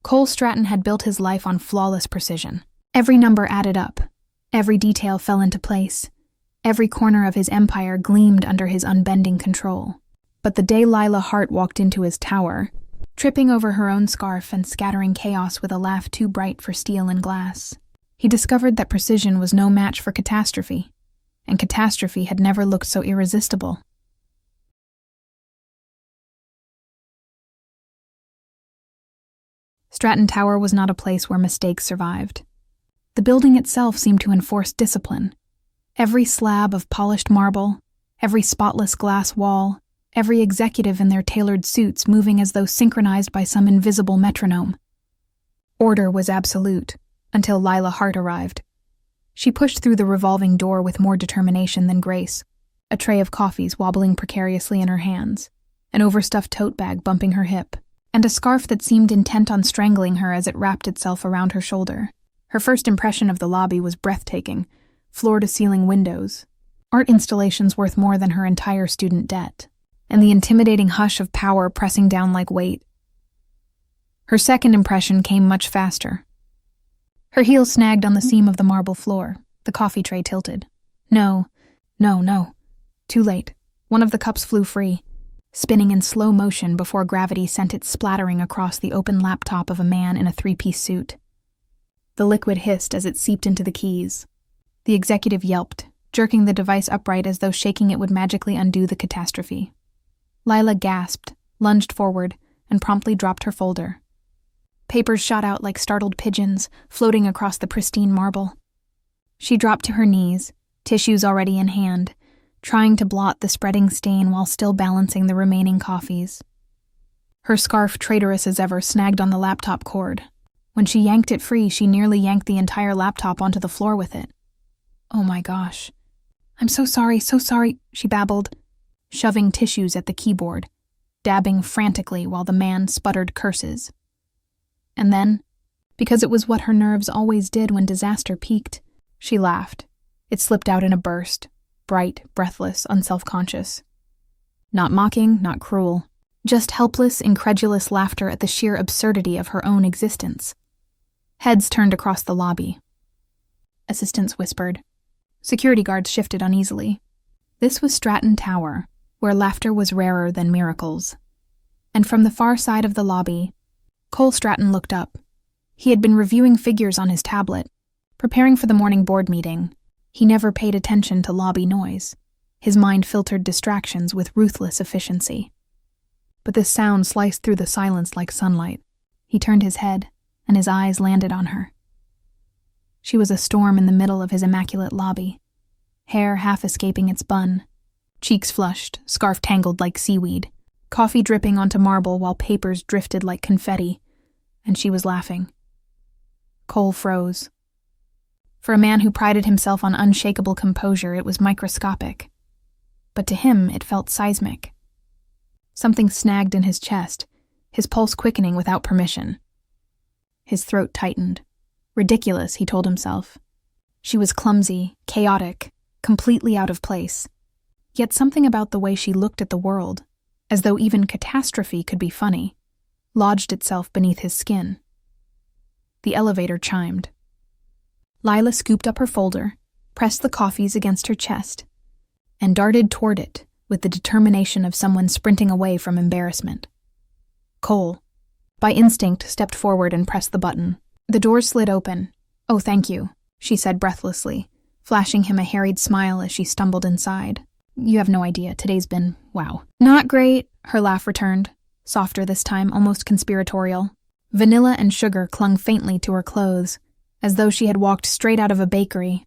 Cole Stratton had built his life on flawless precision. Every number added up. Every detail fell into place. Every corner of his empire gleamed under his unbending control. But the day Lila Hart walked into his tower, tripping over her own scarf and scattering chaos with a laugh too bright for steel and glass, he discovered that precision was no match for catastrophe, and catastrophe had never looked so irresistible. Stratton Tower was not a place where mistakes survived. The building itself seemed to enforce discipline. Every slab of polished marble, every spotless glass wall, every executive in their tailored suits moving as though synchronized by some invisible metronome. Order was absolute, until Lila Hart arrived. She pushed through the revolving door with more determination than grace, a tray of coffees wobbling precariously in her hands, an overstuffed tote bag bumping her hip, and a scarf that seemed intent on strangling her as it wrapped itself around her shoulder. Her first impression of the lobby was breathtaking, floor-to-ceiling windows, art installations worth more than her entire student debt, and the intimidating hush of power pressing down like weight. Her second impression came much faster. Her heels snagged on the seam of the marble floor, the coffee tray tilted. No. Too late. One of the cups flew free, spinning in slow motion before gravity sent it splattering across the open laptop of a man in a three-piece suit. The liquid hissed as it seeped into the keys. The executive yelped, jerking the device upright as though shaking it would magically undo the catastrophe. Lila gasped, lunged forward, and promptly dropped her folder. Papers shot out like startled pigeons, floating across the pristine marble. She dropped to her knees, tissues already in hand, trying to blot the spreading stain while still balancing the remaining coffees. Her scarf, traitorous as ever, snagged on the laptop cord. When she yanked it free, she nearly yanked the entire laptop onto the floor with it. Oh my gosh. I'm so sorry, she babbled, shoving tissues at the keyboard, dabbing frantically while the man sputtered curses. And then, because it was what her nerves always did when disaster peaked, she laughed. It slipped out in a burst, bright, breathless, unself-conscious. Not mocking, not cruel, just helpless, incredulous laughter at the sheer absurdity of her own existence. Heads turned across the lobby. Assistants whispered. Security guards shifted uneasily. This was Stratton Tower, where laughter was rarer than miracles. And from the far side of the lobby, Cole Stratton looked up. He had been reviewing figures on his tablet, preparing for the morning board meeting. He never paid attention to lobby noise. His mind filtered distractions with ruthless efficiency. But this sound sliced through the silence like sunlight. He turned his head, and his eyes landed on her. She was a storm in the middle of his immaculate lobby, hair half escaping its bun, cheeks flushed, scarf tangled like seaweed, coffee dripping onto marble while papers drifted like confetti, and she was laughing. Cole froze. For a man who prided himself on unshakable composure, it was microscopic. But to him, it felt seismic. Something snagged in his chest, his pulse quickening without permission. His throat tightened. Ridiculous, he told himself. She was clumsy, chaotic, completely out of place. Yet something about the way she looked at the world, as though even catastrophe could be funny, lodged itself beneath his skin. The elevator chimed. Lila scooped up her folder, pressed the coffees against her chest, and darted toward it with the determination of someone sprinting away from embarrassment. Cole, by instinct, stepped forward and pressed the button. The doors slid open. "Oh, thank you," she said breathlessly, flashing him a harried smile as she stumbled inside. "You have no idea, today's been, wow." "Not great," her laugh returned, softer this time, almost conspiratorial. Vanilla and sugar clung faintly to her clothes, as though she had walked straight out of a bakery.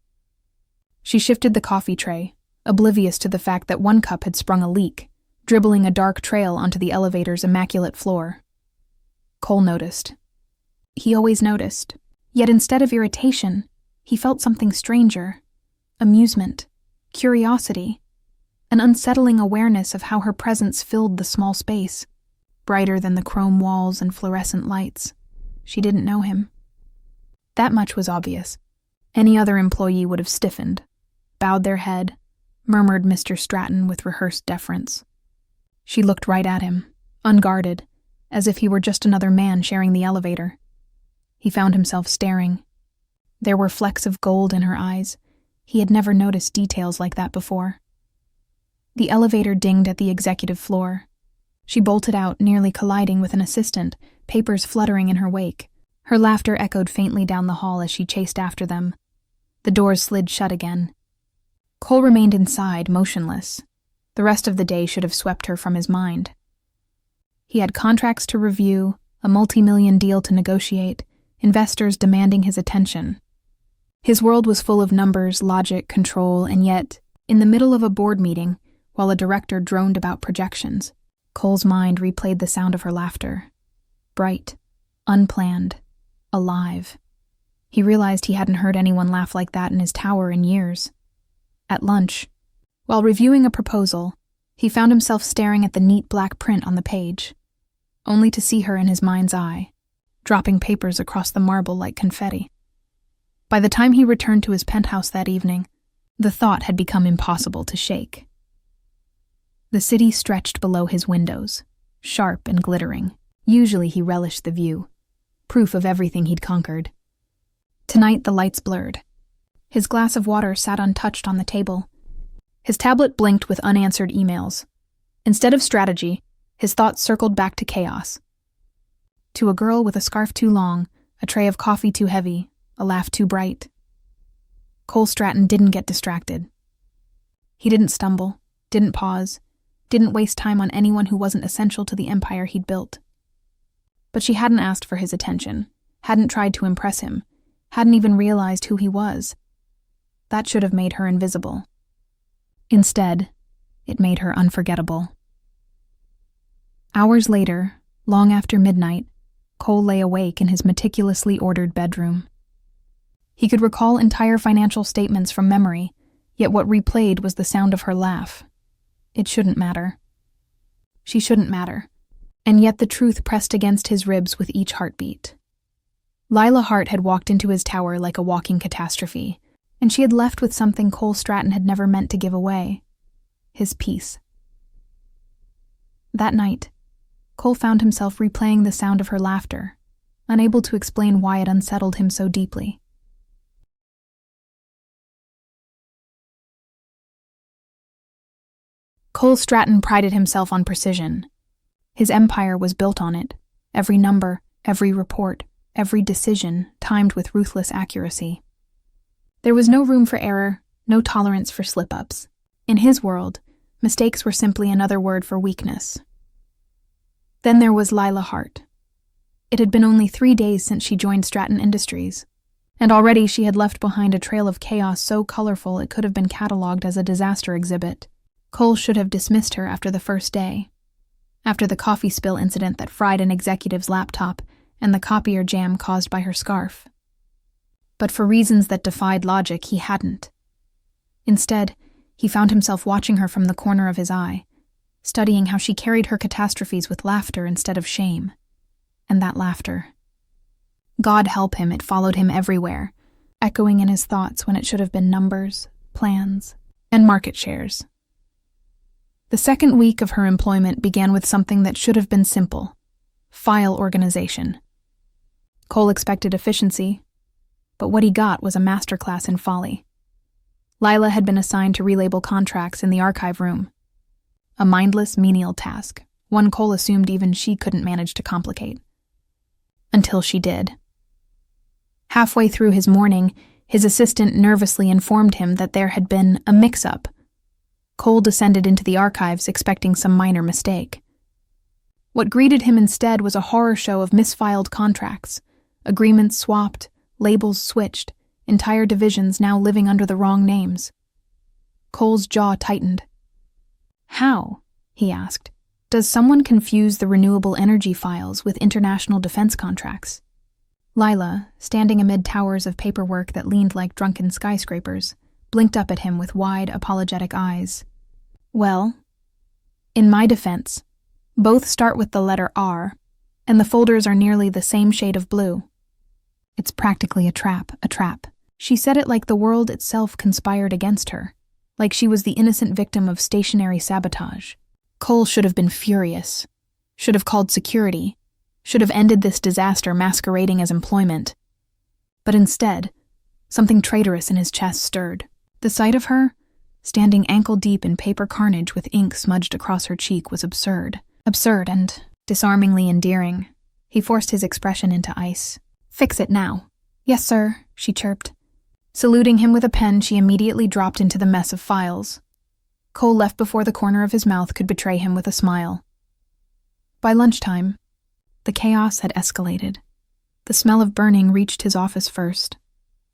She shifted the coffee tray, oblivious to the fact that one cup had sprung a leak, dribbling a dark trail onto the elevator's immaculate floor. Cole noticed. He always noticed, yet instead of irritation, he felt something stranger. Amusement, curiosity, an unsettling awareness of how her presence filled the small space, brighter than the chrome walls and fluorescent lights. She didn't know him. That much was obvious. Any other employee would have stiffened, bowed their head, murmured Mr. Stratton with rehearsed deference. She looked right at him, unguarded, as if he were just another man sharing the elevator. He found himself staring. There were flecks of gold in her eyes. He had never noticed details like that before. The elevator dinged at the executive floor. She bolted out, nearly colliding with an assistant, papers fluttering in her wake. Her laughter echoed faintly down the hall as she chased after them. The doors slid shut again. Cole remained inside, motionless. The rest of the day should have swept her from his mind. He had contracts to review, a multi-million deal to negotiate, investors demanding his attention. His world was full of numbers, logic, control, and yet, in the middle of a board meeting, while a director droned about projections, Cole's mind replayed the sound of her laughter. Bright, unplanned, alive. He realized he hadn't heard anyone laugh like that in his tower in years. At lunch, while reviewing a proposal, he found himself staring at the neat black print on the page, only to see her in his mind's eye, dropping papers across the marble like confetti. By the time he returned to his penthouse that evening, the thought had become impossible to shake. The city stretched below his windows, sharp and glittering. Usually he relished the view, proof of everything he'd conquered. Tonight the lights blurred. His glass of water sat untouched on the table. His tablet blinked with unanswered emails. Instead of strategy, his thoughts circled back to chaos. To a girl with a scarf too long, a tray of coffee too heavy, a laugh too bright. Cole Stratton didn't get distracted. He didn't stumble, didn't pause, didn't waste time on anyone who wasn't essential to the empire he'd built. But she hadn't asked for his attention, hadn't tried to impress him, hadn't even realized who he was. That should have made her invisible. Instead, it made her unforgettable. Hours later, long after midnight, Cole lay awake in his meticulously ordered bedroom. He could recall entire financial statements from memory, yet what replayed was the sound of her laugh. It shouldn't matter. She shouldn't matter. And yet the truth pressed against his ribs with each heartbeat. Lila Hart had walked into his tower like a walking catastrophe, and she had left with something Cole Stratton had never meant to give away: his peace. That night, Cole found himself replaying the sound of her laughter, unable to explain why it unsettled him so deeply. Cole Stratton prided himself on precision. His empire was built on it, every number, every report, every decision timed with ruthless accuracy. There was no room for error, no tolerance for slip-ups. In his world, mistakes were simply another word for weakness. Then there was Lila Hart. It had been only 3 days since she joined Stratton Industries, and already she had left behind a trail of chaos so colorful it could have been cataloged as a disaster exhibit. Cole should have dismissed her after the first day, after the coffee spill incident that fried an executive's laptop and the copier jam caused by her scarf. But for reasons that defied logic, he hadn't. Instead, he found himself watching her from the corner of his eye, studying how she carried her catastrophes with laughter instead of shame. And that laughter. God help him, it followed him everywhere, echoing in his thoughts when it should have been numbers, plans, and market shares. The second week of her employment began with something that should have been simple: file organization. Cole expected efficiency, but what he got was a masterclass in folly. Lila had been assigned to relabel contracts in the archive room. A mindless, menial task, one Cole assumed even she couldn't manage to complicate. Until she did. Halfway through his morning, his assistant nervously informed him that there had been a mix-up. Cole descended into the archives expecting some minor mistake. What greeted him instead was a horror show of misfiled contracts, agreements swapped, labels switched, entire divisions now living under the wrong names. Cole's jaw tightened. How, he asked, does someone confuse the renewable energy files with international defense contracts? Lila, standing amid towers of paperwork that leaned like drunken skyscrapers, blinked up at him with wide, apologetic eyes. Well, in my defense, both start with the letter R, and the folders are nearly the same shade of blue. It's practically a trap. She said it like the world itself conspired against her, like she was the innocent victim of stationary sabotage. Cole should have been furious, should have called security, should have ended this disaster masquerading as employment. But instead, something traitorous in his chest stirred. The sight of her, standing ankle-deep in paper carnage with ink smudged across her cheek, was absurd. Absurd and disarmingly endearing. He forced his expression into ice. "Fix it now." "Yes, sir," she chirped. Saluting him with a pen, she immediately dropped into the mess of files. Cole left before the corner of his mouth could betray him with a smile. By lunchtime, the chaos had escalated. The smell of burning reached his office first,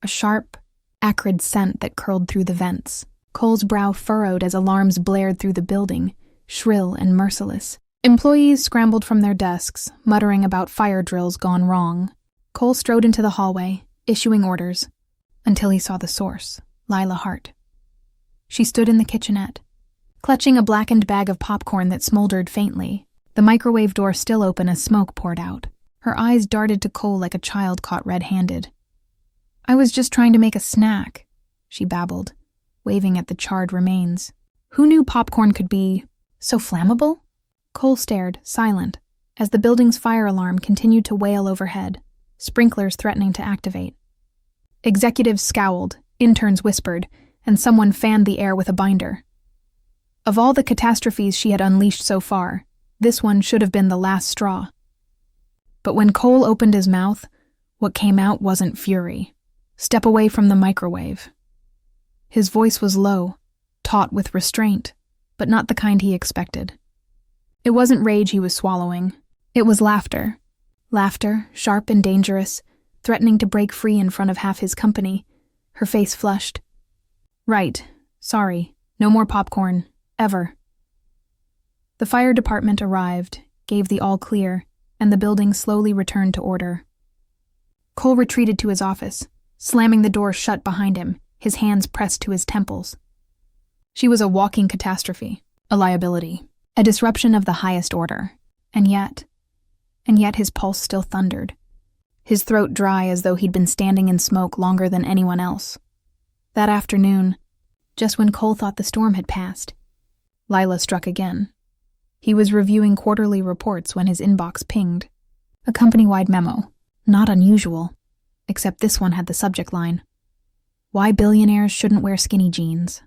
a sharp, acrid scent that curled through the vents. Cole's brow furrowed as alarms blared through the building, shrill and merciless. Employees scrambled from their desks, muttering about fire drills gone wrong. Cole strode into the hallway, issuing orders, until he saw the source, Lila Hart. She stood in the kitchenette, clutching a blackened bag of popcorn that smoldered faintly, the microwave door still open as smoke poured out. Her eyes darted to Cole like a child caught red-handed. "I was just trying to make a snack," she babbled, waving at the charred remains. Who knew popcorn could be so flammable? Cole stared, silent, as the building's fire alarm continued to wail overhead, sprinklers threatening to activate. Executives scowled, interns whispered, and someone fanned the air with a binder. Of all the catastrophes she had unleashed so far, this one should have been the last straw. But when Cole opened his mouth, what came out wasn't fury. "Step away from the microwave." His voice was low, taut with restraint, but not the kind he expected. It wasn't rage he was swallowing. It was laughter. Laughter, sharp and dangerous, threatening to break free in front of half his company. Her face flushed. "Right. Sorry. No more popcorn. Ever." The fire department arrived, gave the all clear, and the building slowly returned to order. Cole retreated to his office, slamming the door shut behind him, his hands pressed to his temples. She was a walking catastrophe, a liability, a disruption of the highest order, and yet his pulse still thundered, his throat dry as though he'd been standing in smoke longer than anyone else. That afternoon, just when Cole thought the storm had passed, Lila struck again. He was reviewing quarterly reports when his inbox pinged. A company-wide memo. Not unusual, except this one had the subject line, "Why billionaires shouldn't wear skinny jeans."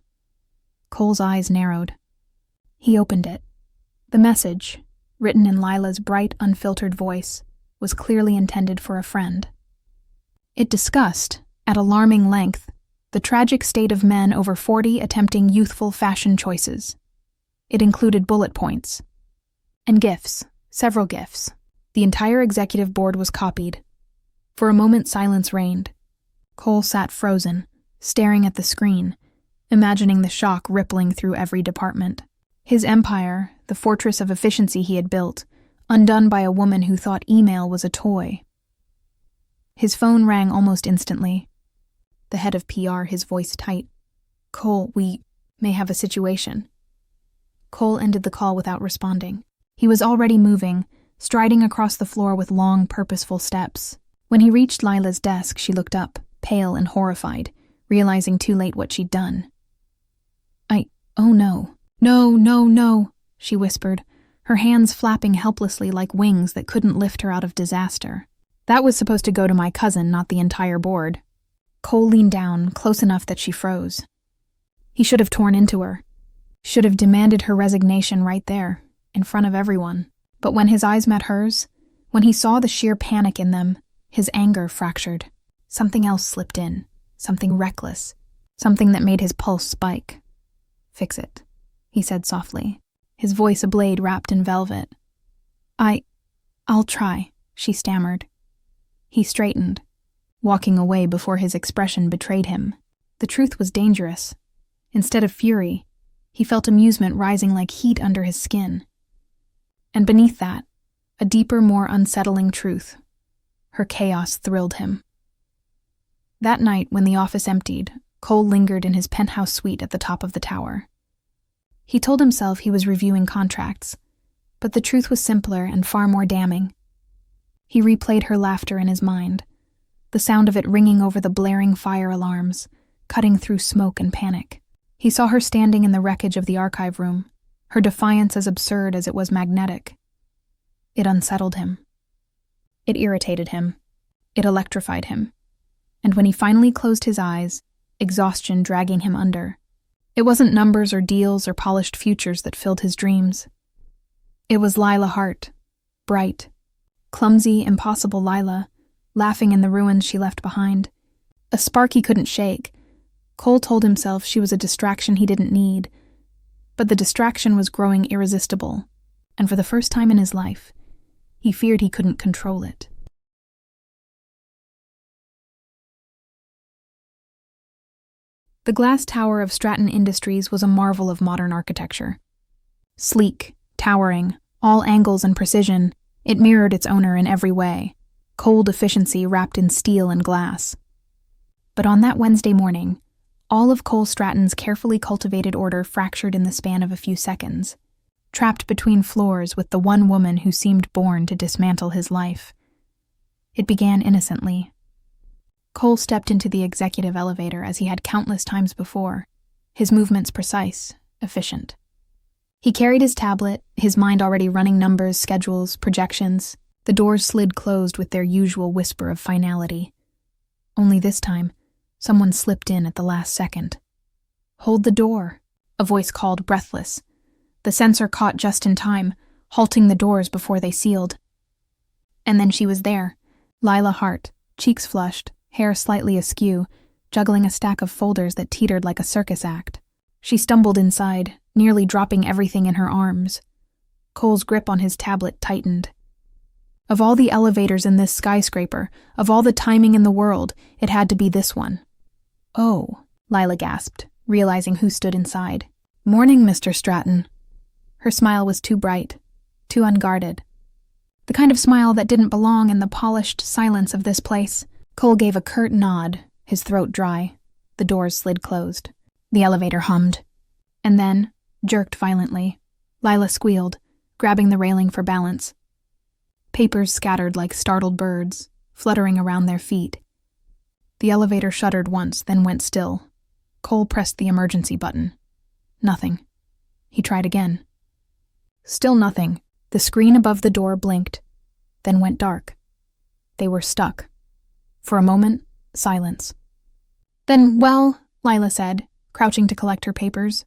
Cole's eyes narrowed. He opened it. The message, written in Lila's bright, unfiltered voice, was clearly intended for a friend. It discussed, at alarming length, the tragic state of men over 40 attempting youthful fashion choices. It included bullet points. And gifs, several gifs. The entire executive board was copied. For a moment, silence reigned. Cole sat frozen, staring at the screen, imagining the shock rippling through every department. His empire, the fortress of efficiency he had built, undone by a woman who thought email was a toy. His phone rang almost instantly. The head of PR, his voice tight. "Cole, we may have a situation." Cole ended the call without responding. He was already moving, striding across the floor with long, purposeful steps. When he reached Lila's desk, she looked up, pale and horrified, realizing too late what she'd done. Oh no. No, she whispered, her hands flapping helplessly like wings that couldn't lift her out of disaster. "That was supposed to go to my cousin, not the entire board." Cole leaned down, close enough that she froze. He should have torn into her. Should have demanded her resignation right there, in front of everyone. But when his eyes met hers, when he saw the sheer panic in them, his anger fractured. Something else slipped in, something reckless, something that made his pulse spike. "Fix it," he said softly, his voice a blade wrapped in velvet. I'll try," she stammered. He straightened, walking away before his expression betrayed him. The truth was dangerous. Instead of fury, he felt amusement rising like heat under his skin. And beneath that, a deeper, more unsettling truth. Her chaos thrilled him. That night, when the office emptied, Cole lingered in his penthouse suite at the top of the tower. He told himself he was reviewing contracts, but the truth was simpler and far more damning. He replayed her laughter in his mind, the sound of it ringing over the blaring fire alarms, cutting through smoke and panic. He saw her standing in the wreckage of the archive room, her defiance as absurd as it was magnetic. It unsettled him. It irritated him. It electrified him. And when he finally closed his eyes, exhaustion dragging him under, it wasn't numbers or deals or polished futures that filled his dreams. It was Lila Hart, bright, clumsy, impossible Lila, laughing in the ruins she left behind. A spark he couldn't shake. Cole told himself she was a distraction he didn't need, but the distraction was growing irresistible, and for the first time in his life, he feared he couldn't control it. The glass tower of Stratton Industries was a marvel of modern architecture. Sleek, towering, all angles and precision, it mirrored its owner in every way, cold efficiency wrapped in steel and glass. But on that Wednesday morning, all of Cole Stratton's carefully cultivated order fractured in the span of a few seconds, trapped between floors with the one woman who seemed born to dismantle his life. It began innocently. Cole stepped into the executive elevator as he had countless times before, his movements precise, efficient. He carried his tablet, his mind already running numbers, schedules, projections. The doors slid closed with their usual whisper of finality. Only this time, someone slipped in at the last second. "Hold the door," a voice called, breathless. The sensor caught just in time, halting the doors before they sealed. And then she was there, Lila Hart, cheeks flushed, hair slightly askew, juggling a stack of folders that teetered like a circus act. She stumbled inside, nearly dropping everything in her arms. Cole's grip on his tablet tightened. Of all the elevators in this skyscraper, of all the timing in the world, it had to be this one. "Oh," Lila gasped, realizing who stood inside. "Morning, Mr. Stratton." Her smile was too bright, too unguarded. The kind of smile that didn't belong in the polished silence of this place. Cole gave a curt nod, his throat dry. The doors slid closed. The elevator hummed. And then, jerked violently, Lila squealed, grabbing the railing for balance. Papers scattered like startled birds, fluttering around their feet. The elevator shuddered once, then went still. Cole pressed the emergency button. Nothing. He tried again. Still nothing. The screen above the door blinked, then went dark. They were stuck. For a moment, silence. "Then, well," Lila said, crouching to collect her papers.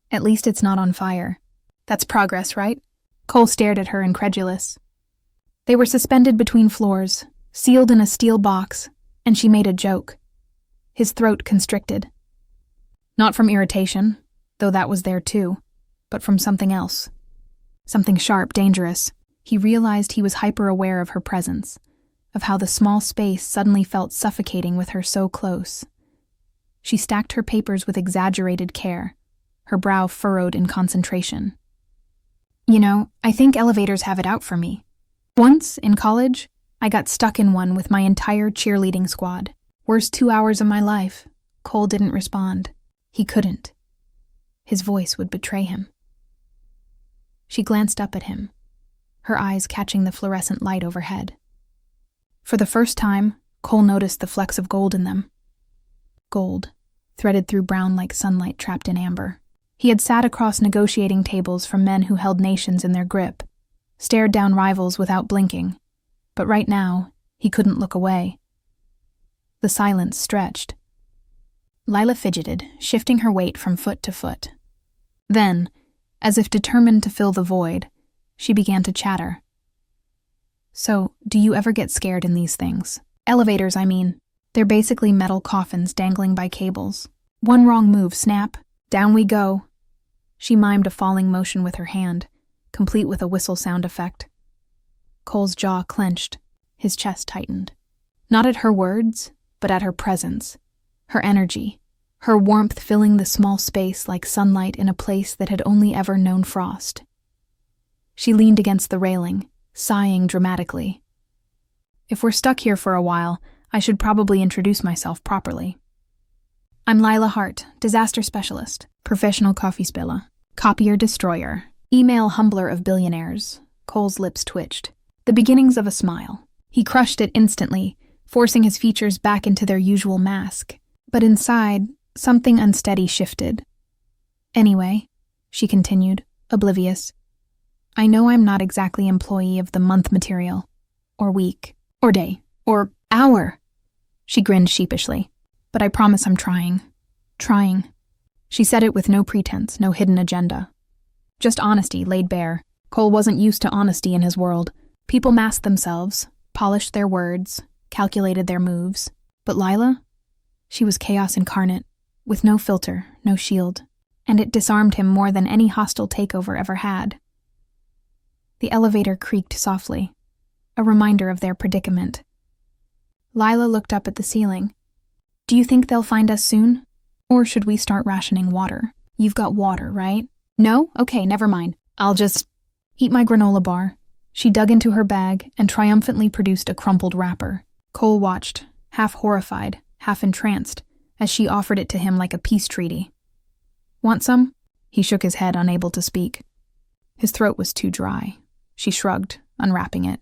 "At least it's not on fire. That's progress, right?" Cole stared at her, incredulous. They were suspended between floors, sealed in a steel box, and she made a joke. His throat constricted. Not from irritation, though that was there too, but from something else. Something sharp, dangerous. He realized he was hyper-aware of her presence, of how the small space suddenly felt suffocating with her so close. She stacked her papers with exaggerated care, her brow furrowed in concentration. "You know, I think elevators have it out for me. Once, in college, I got stuck in one with my entire cheerleading squad. Worst 2 hours of my life." Cole didn't respond. He couldn't. His voice would betray him. She glanced up at him, her eyes catching the fluorescent light overhead. For the first time, Cole noticed the flecks of gold in them. Gold, threaded through brown like sunlight trapped in amber. He had sat across negotiating tables from men who held nations in their grip, stared down rivals without blinking, but right now, he couldn't look away. The silence stretched. Lila fidgeted, shifting her weight from foot to foot. Then, as if determined to fill the void, she began to chatter. "So, do you ever get scared in these things? Elevators, I mean. They're basically metal coffins dangling by cables. One wrong move, snap, down we go." She mimed a falling motion with her hand, complete with a whistle sound effect. Cole's jaw clenched, his chest tightened. Not at her words, but at her presence, her energy, her warmth filling the small space like sunlight in a place that had only ever known frost. She leaned against the railing, sighing dramatically. "If we're stuck here for a while, I should probably introduce myself properly. I'm Lila Hart, disaster specialist, professional coffee spiller, copier destroyer, email humbler of billionaires." Cole's lips twitched, the beginnings of a smile. He crushed it instantly, forcing his features back into their usual mask. But inside, something unsteady shifted. "Anyway," she continued, oblivious, "I know I'm not exactly employee of the month material, or week, Or day. Or hour. She grinned sheepishly. But I promise I'm trying. Trying. She said it with no pretense, no hidden agenda. Just honesty laid bare. Cole wasn't used to honesty in his world. People masked themselves, polished their words, calculated their moves. But Lila? She was chaos incarnate, with no filter, no shield. And it disarmed him more than any hostile takeover ever had. The elevator creaked softly, a reminder of their predicament. Lila looked up at the ceiling. Do you think they'll find us soon? Or should we start rationing water? You've got water, right? No? Okay, never mind. I'll just eat my granola bar. She dug into her bag and triumphantly produced a crumpled wrapper. Cole watched, half horrified, half entranced, as she offered it to him like a peace treaty. Want some? He shook his head, unable to speak. His throat was too dry. She shrugged, unwrapping it.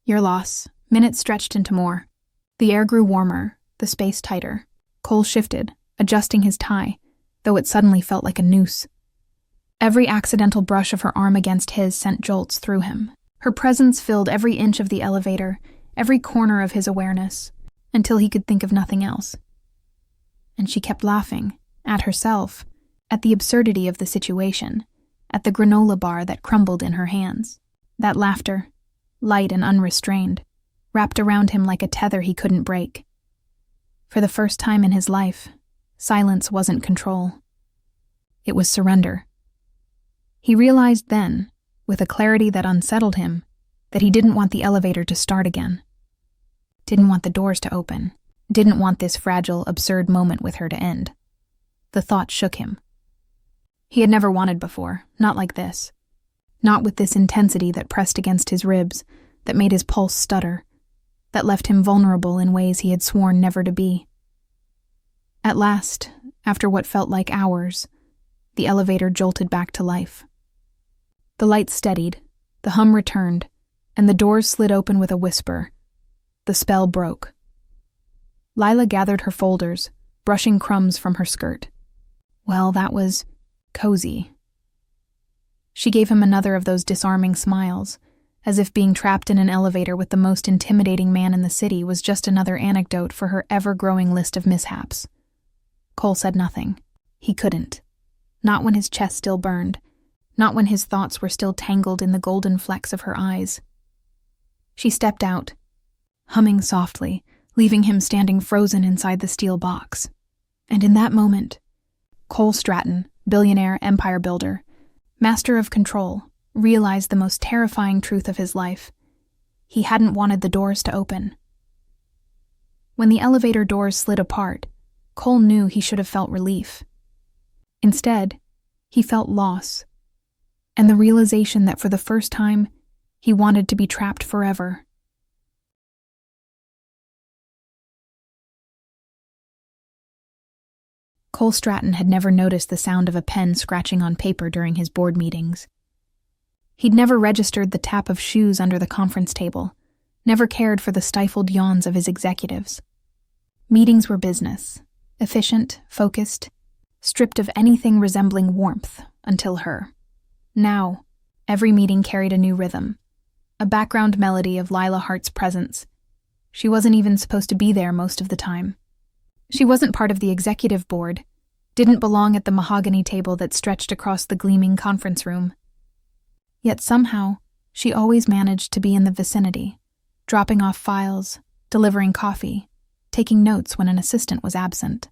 Your loss. Minutes stretched into more. The air grew warmer, the space tighter. Cole shifted, adjusting his tie, though it suddenly felt like a noose. Every accidental brush of her arm against his sent jolts through him. Her presence filled every inch of the elevator, every corner of his awareness, until he could think of nothing else. And she kept laughing, at herself, at the absurdity of the situation, at the granola bar that crumbled in her hands. That laughter, light and unrestrained, wrapped around him like a tether he couldn't break. For the first time in his life, silence wasn't control. It was surrender. He realized then, with a clarity that unsettled him, that he didn't want the elevator to start again. Didn't want the doors to open. Didn't want this fragile, absurd moment with her to end. The thought shook him. He had never wanted before, not like this. Not with this intensity that pressed against his ribs, that made his pulse stutter, that left him vulnerable in ways he had sworn never to be. At last, after what felt like hours, the elevator jolted back to life. The lights steadied, the hum returned, and the doors slid open with a whisper. The spell broke. Lila gathered her folders, brushing crumbs from her skirt. Well, that was cozy. She gave him another of those disarming smiles, as if being trapped in an elevator with the most intimidating man in the city was just another anecdote for her ever-growing list of mishaps. Cole said nothing. He couldn't. Not when his chest still burned. Not when his thoughts were still tangled in the golden flecks of her eyes. She stepped out, humming softly, leaving him standing frozen inside the steel box. And in that moment, Cole Stratton, billionaire empire builder, master of control, realized the most terrifying truth of his life. He hadn't wanted the doors to open. When the elevator doors slid apart, Cole knew he should have felt relief. Instead, he felt loss, and the realization that for the first time, he wanted to be trapped forever. Cole Stratton had never noticed the sound of a pen scratching on paper during his board meetings. He'd never registered the tap of shoes under the conference table, never cared for the stifled yawns of his executives. Meetings were business, efficient, focused, stripped of anything resembling warmth until her. Now, every meeting carried a new rhythm, a background melody of Lila Hart's presence. She wasn't even supposed to be there most of the time. She wasn't part of the executive board, didn't belong at the mahogany table that stretched across the gleaming conference room. Yet somehow, she always managed to be in the vicinity, dropping off files, delivering coffee, taking notes when an assistant was absent.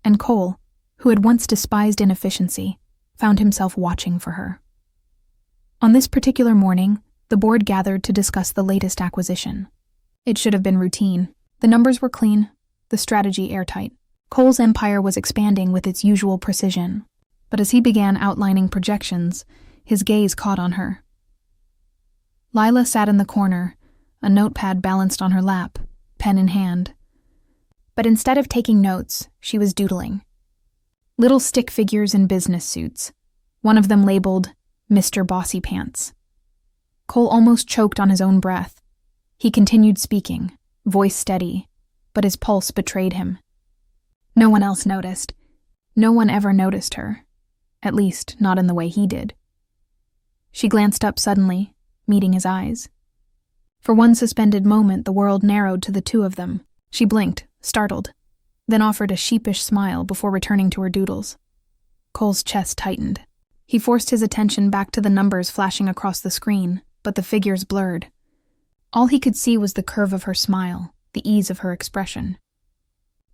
And Cole, who had once despised inefficiency, found himself watching for her. On this particular morning, the board gathered to discuss the latest acquisition. It should have been routine. The numbers were clean, the strategy airtight. Cole's empire was expanding with its usual precision, but as he began outlining projections, his gaze caught on her. Lila sat in the corner, a notepad balanced on her lap, pen in hand. But instead of taking notes, she was doodling. Little stick figures in business suits, one of them labeled Mr. Bossy Pants. Cole almost choked on his own breath. He continued speaking, voice steady, but his pulse betrayed him. No one else noticed. No one ever noticed her. At least, not in the way he did. She glanced up suddenly, meeting his eyes. For one suspended moment, the world narrowed to the two of them. She blinked, startled, then offered a sheepish smile before returning to her doodles. Cole's chest tightened. He forced his attention back to the numbers flashing across the screen, but the figures blurred. All he could see was the curve of her smile, the ease of her expression.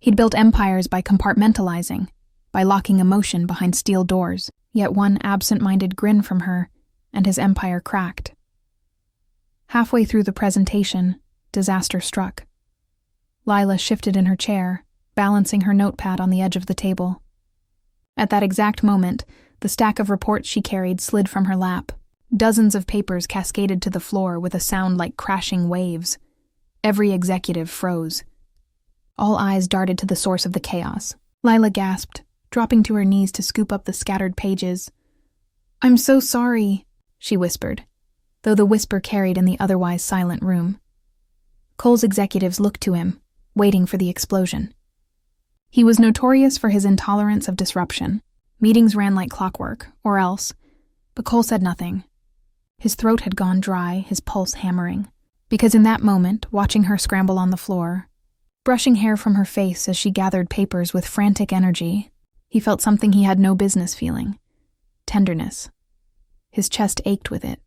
He'd built empires by compartmentalizing, by locking emotion behind steel doors, yet one absent-minded grin from her, and his empire cracked. Halfway through the presentation, disaster struck. Lila shifted in her chair, balancing her notepad on the edge of the table. At that exact moment, the stack of reports she carried slid from her lap. Dozens of papers cascaded to the floor with a sound like crashing waves. Every executive froze. All eyes darted to the source of the chaos. Lila gasped, dropping to her knees to scoop up the scattered pages. "I'm so sorry," she whispered, though the whisper carried in the otherwise silent room. Cole's executives looked to him, waiting for the explosion. He was notorious for his intolerance of disruption. Meetings ran like clockwork, or else, but Cole said nothing. His throat had gone dry, his pulse hammering, because in that moment, watching her scramble on the floor, brushing hair from her face as she gathered papers with frantic energy, he felt something he had no business feeling: tenderness. His chest ached with it.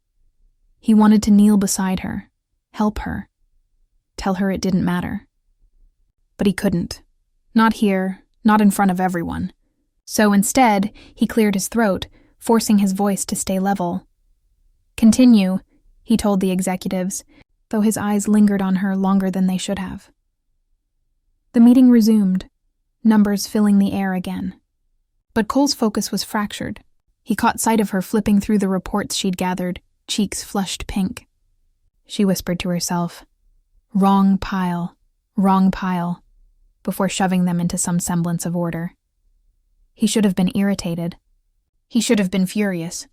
He wanted to kneel beside her, help her, tell her it didn't matter. But he couldn't. Not here, not in front of everyone. So instead, he cleared his throat, forcing his voice to stay level. "Continue," he told the executives, though his eyes lingered on her longer than they should have. The meeting resumed, numbers filling the air again. But Cole's focus was fractured. He caught sight of her flipping through the reports she'd gathered, cheeks flushed pink. She whispered to herself, wrong pile," before shoving them into some semblance of order. He should have been irritated. He should have been furious.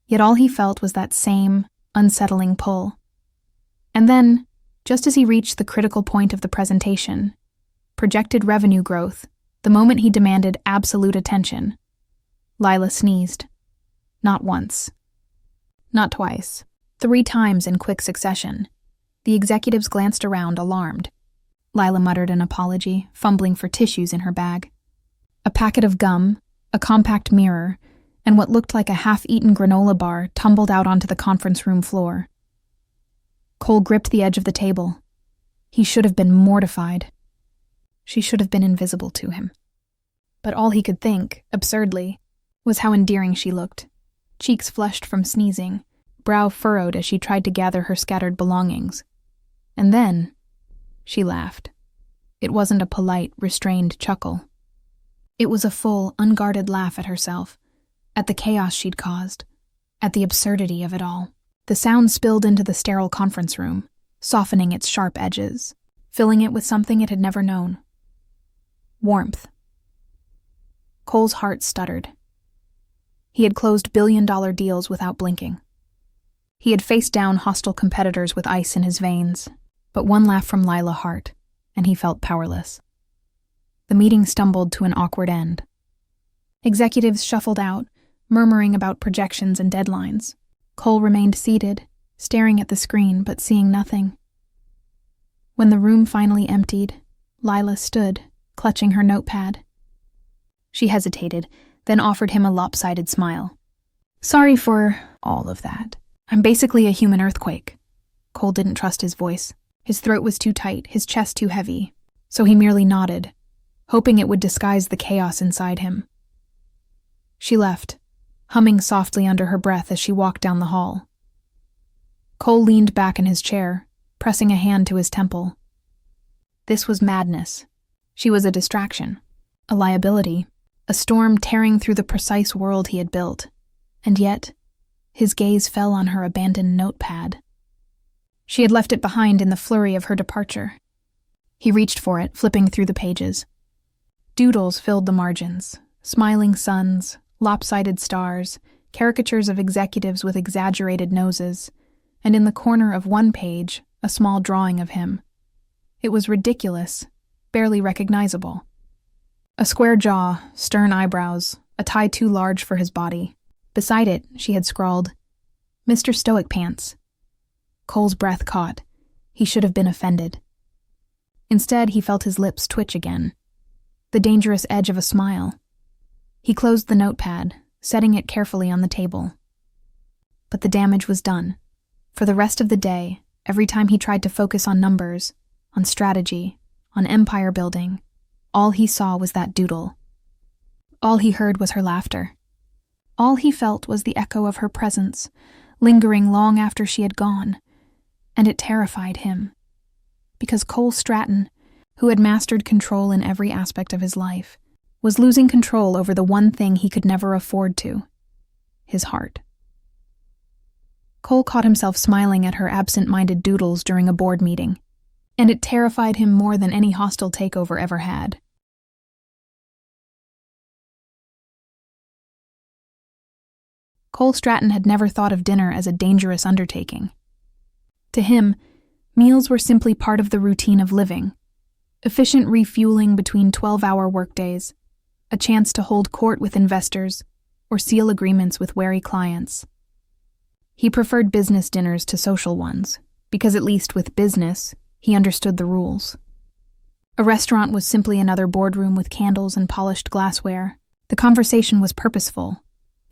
Yet all he felt was that same, unsettling pull. And then, just as he reached the critical point of the presentation, projected revenue growth, the moment he demanded absolute attention, Lila sneezed. Not once. Not twice. 3 times in quick succession. The executives glanced around, alarmed. Lila muttered an apology, fumbling for tissues in her bag. A packet of gum, a compact mirror, and what looked like a half-eaten granola bar tumbled out onto the conference room floor. Cole gripped the edge of the table. He should have been mortified. She should have been invisible to him. But all he could think, absurdly, was how endearing she looked. Cheeks flushed from sneezing, brow furrowed as she tried to gather her scattered belongings. And then, she laughed. It wasn't a polite, restrained chuckle. It was a full, unguarded laugh at herself, at the chaos she'd caused, at the absurdity of it all. The sound spilled into the sterile conference room, softening its sharp edges, filling it with something it had never known. Warmth. Cole's heart stuttered. He had closed billion-dollar deals without blinking. He had faced down hostile competitors with ice in his veins, but one laugh from Lila Hart, and he felt powerless. The meeting stumbled to an awkward end. Executives shuffled out, murmuring about projections and deadlines. Cole remained seated, staring at the screen but seeing nothing. When the room finally emptied, Lila stood, clutching her notepad. She hesitated, then offered him a lopsided smile. "Sorry for all of that. I'm basically a human earthquake." Cole didn't trust his voice. His throat was too tight, his chest too heavy, so he merely nodded, hoping it would disguise the chaos inside him. She left, humming softly under her breath as she walked down the hall. Cole leaned back in his chair, pressing a hand to his temple. This was madness. She was a distraction, a liability, a storm tearing through the precise world he had built. And yet, his gaze fell on her abandoned notepad. She had left it behind in the flurry of her departure. He reached for it, flipping through the pages. Doodles filled the margins, smiling suns, lopsided stars, caricatures of executives with exaggerated noses, and in the corner of one page, a small drawing of him. It was ridiculous, barely recognizable. A square jaw, stern eyebrows, a tie too large for his body. Beside it, she had scrawled, "Mr. Stoic Pants." Cole's breath caught. He should have been offended. Instead, he felt his lips twitch again, the dangerous edge of a smile. He closed the notepad, setting it carefully on the table. But the damage was done. For the rest of the day, every time he tried to focus on numbers, on strategy, on empire building, all he saw was that doodle. All he heard was her laughter. All he felt was the echo of her presence, lingering long after she had gone, and it terrified him. Because Cole Stratton, who had mastered control in every aspect of his life, was losing control over the one thing he could never afford to: his heart. Cole caught himself smiling at her absent-minded doodles during a board meeting, and it terrified him more than any hostile takeover ever had. Cole Stratton had never thought of dinner as a dangerous undertaking. To him, meals were simply part of the routine of living, efficient refueling between 12-hour workdays, a chance to hold court with investors or seal agreements with wary clients. He preferred business dinners to social ones, because at least with business, he understood the rules. A restaurant was simply another boardroom with candles and polished glassware. The conversation was purposeful,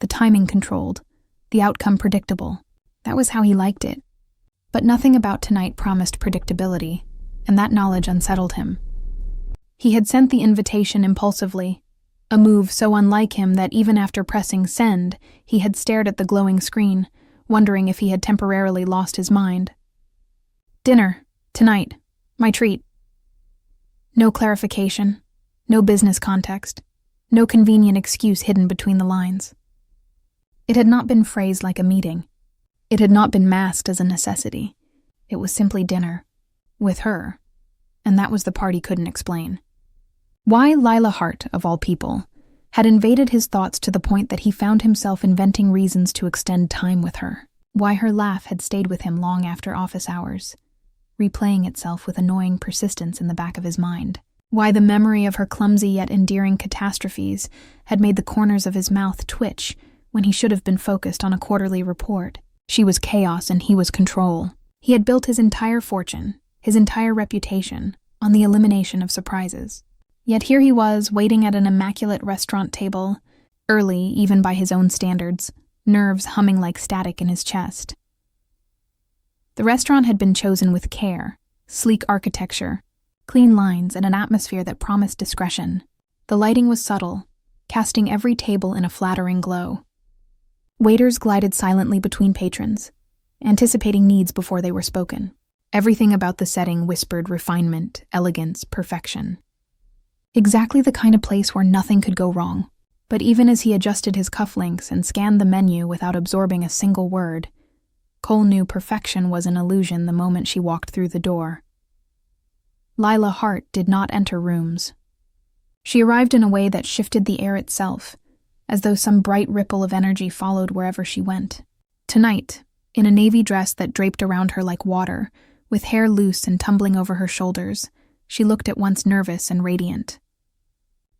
the timing controlled, the outcome predictable. That was how he liked it. But nothing about tonight promised predictability, and that knowledge unsettled him. He had sent the invitation impulsively, a move so unlike him that even after pressing send, he had stared at the glowing screen, wondering if he had temporarily lost his mind. Dinner, tonight, my treat. No clarification, no business context, no convenient excuse hidden between the lines. It had not been phrased like a meeting. It had not been masked as a necessity. It was simply dinner. With her. And that was the part he couldn't explain. Why Lila Hart, of all people, had invaded his thoughts to the point that he found himself inventing reasons to extend time with her. Why her laugh had stayed with him long after office hours, replaying itself with annoying persistence in the back of his mind. Why the memory of her clumsy yet endearing catastrophes had made the corners of his mouth twitch when he should have been focused on a quarterly report. She was chaos and he was control. He had built his entire fortune, his entire reputation, on the elimination of surprises. Yet here he was, waiting at an immaculate restaurant table, early even by his own standards, nerves humming like static in his chest. The restaurant had been chosen with care, sleek architecture, clean lines, and an atmosphere that promised discretion. The lighting was subtle, casting every table in a flattering glow. Waiters glided silently between patrons, anticipating needs before they were spoken. Everything about the setting whispered refinement, elegance, perfection. Exactly the kind of place where nothing could go wrong. But even as he adjusted his cufflinks and scanned the menu without absorbing a single word, Cole knew perfection was an illusion the moment she walked through the door. Lila Hart did not enter rooms. She arrived in a way that shifted the air itself, as though some bright ripple of energy followed wherever she went. Tonight, in a navy dress that draped around her like water, with hair loose and tumbling over her shoulders, she looked at once nervous and radiant.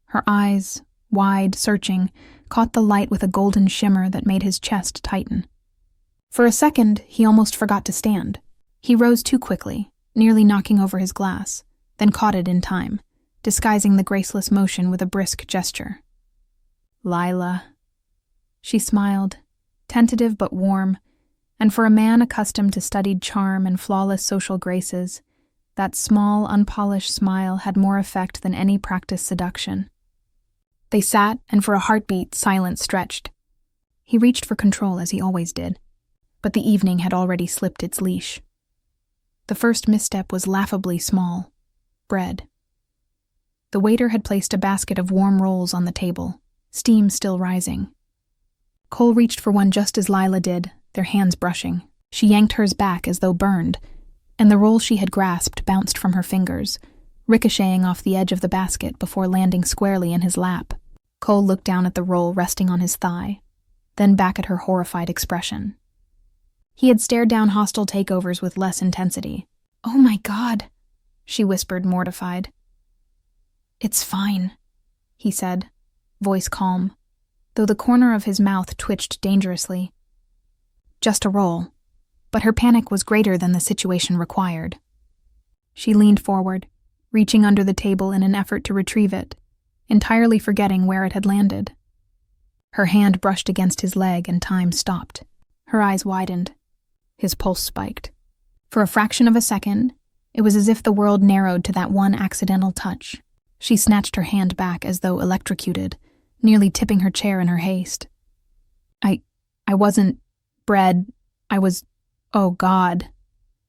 Her eyes, wide, searching, caught the light with a golden shimmer that made his chest tighten. For a second, he almost forgot to stand. He rose too quickly, nearly knocking over his glass, then caught it in time, disguising the graceless motion with a brisk gesture. Lila. She smiled, tentative but warm, and for a man accustomed to studied charm and flawless social graces, that small, unpolished smile had more effect than any practiced seduction. They sat, and for a heartbeat, silence stretched. He reached for control as he always did, but the evening had already slipped its leash. The first misstep was laughably small: bread. The waiter had placed a basket of warm rolls on the table, steam still rising. Cole reached for one just as Lila did, their hands brushing. She yanked hers back as though burned, and the roll she had grasped bounced from her fingers, ricocheting off the edge of the basket before landing squarely in his lap. Cole looked down at the roll resting on his thigh, then back at her horrified expression. He had stared down hostile takeovers with less intensity. "Oh my God," she whispered, mortified. "It's fine," he said, voice calm, though the corner of his mouth twitched dangerously. Just a roll, but her panic was greater than the situation required. She leaned forward, reaching under the table in an effort to retrieve it, entirely forgetting where it had landed. Her hand brushed against his leg and time stopped. Her eyes widened. His pulse spiked. For a fraction of a second, it was as if the world narrowed to that one accidental touch. She snatched her hand back as though electrocuted, nearly tipping her chair in her haste. I wasn't bred. I was... Oh, God.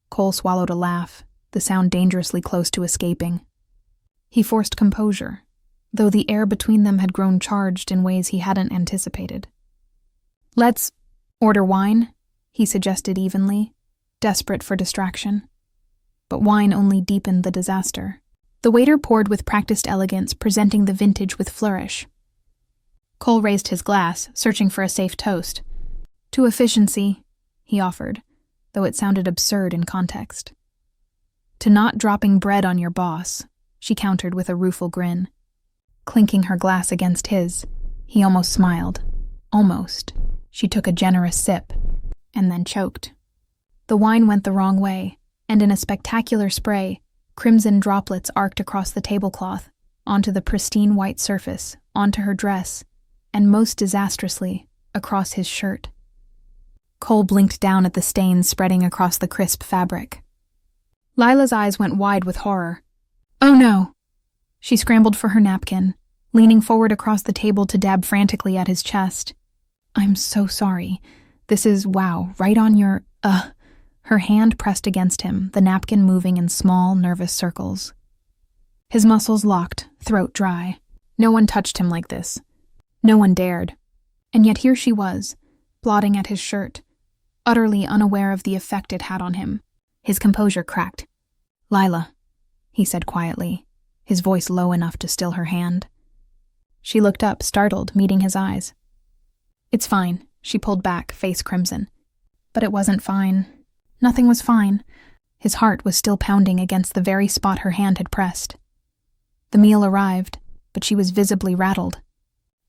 Cole swallowed a laugh, the sound dangerously close to escaping. He forced composure, though the air between them had grown charged in ways he hadn't anticipated. "Let's order wine," he suggested evenly, desperate for distraction. But wine only deepened the disaster. The waiter poured with practiced elegance, presenting the vintage with flourish. Cole raised his glass, searching for a safe toast. "To efficiency," he offered, though it sounded absurd in context. "To not dropping bread on your boss," she countered with a rueful grin. Clinking her glass against his, he almost smiled. Almost. She took a generous sip, and then choked. The wine went the wrong way, and in a spectacular spray, crimson droplets arced across the tablecloth, onto the pristine white surface, onto her dress, and most disastrously, across his shirt. Cole blinked down at the stains spreading across the crisp fabric. Lila's eyes went wide with horror. "Oh no!" She scrambled for her napkin, leaning forward across the table to dab frantically at his chest. "I'm so sorry. This is, wow, right on your, Her hand pressed against him, the napkin moving in small, nervous circles. His muscles locked, throat dry. No one touched him like this. No one dared. And yet here she was, blotting at his shirt, utterly unaware of the effect it had on him. His composure cracked. "Lila," he said quietly, his voice low enough to still her hand. She looked up, startled, meeting his eyes. "It's fine," she pulled back, face crimson. But it wasn't fine. Nothing was fine. His heart was still pounding against the very spot her hand had pressed. The meal arrived, but she was visibly rattled.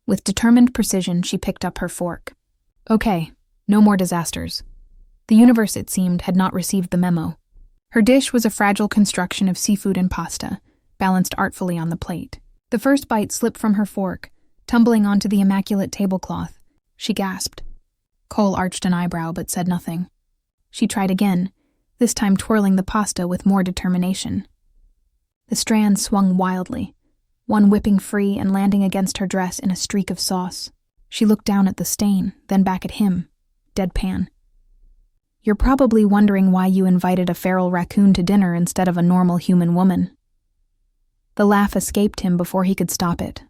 With determined precision, she picked up her fork. Okay, no more disasters. The universe, it seemed, had not received the memo. Her dish was a fragile construction of seafood and pasta, balanced artfully on the plate. The first bite slipped from her fork, tumbling onto the immaculate tablecloth. She gasped. Cole arched an eyebrow but said nothing. She tried again, this time twirling the pasta with more determination. The strands swung wildly, one whipping free and landing against her dress in a streak of sauce. She looked down at the stain, then back at him, deadpan. "You're probably wondering why you invited a feral raccoon to dinner instead of a normal human woman." The laugh escaped him before he could stop it.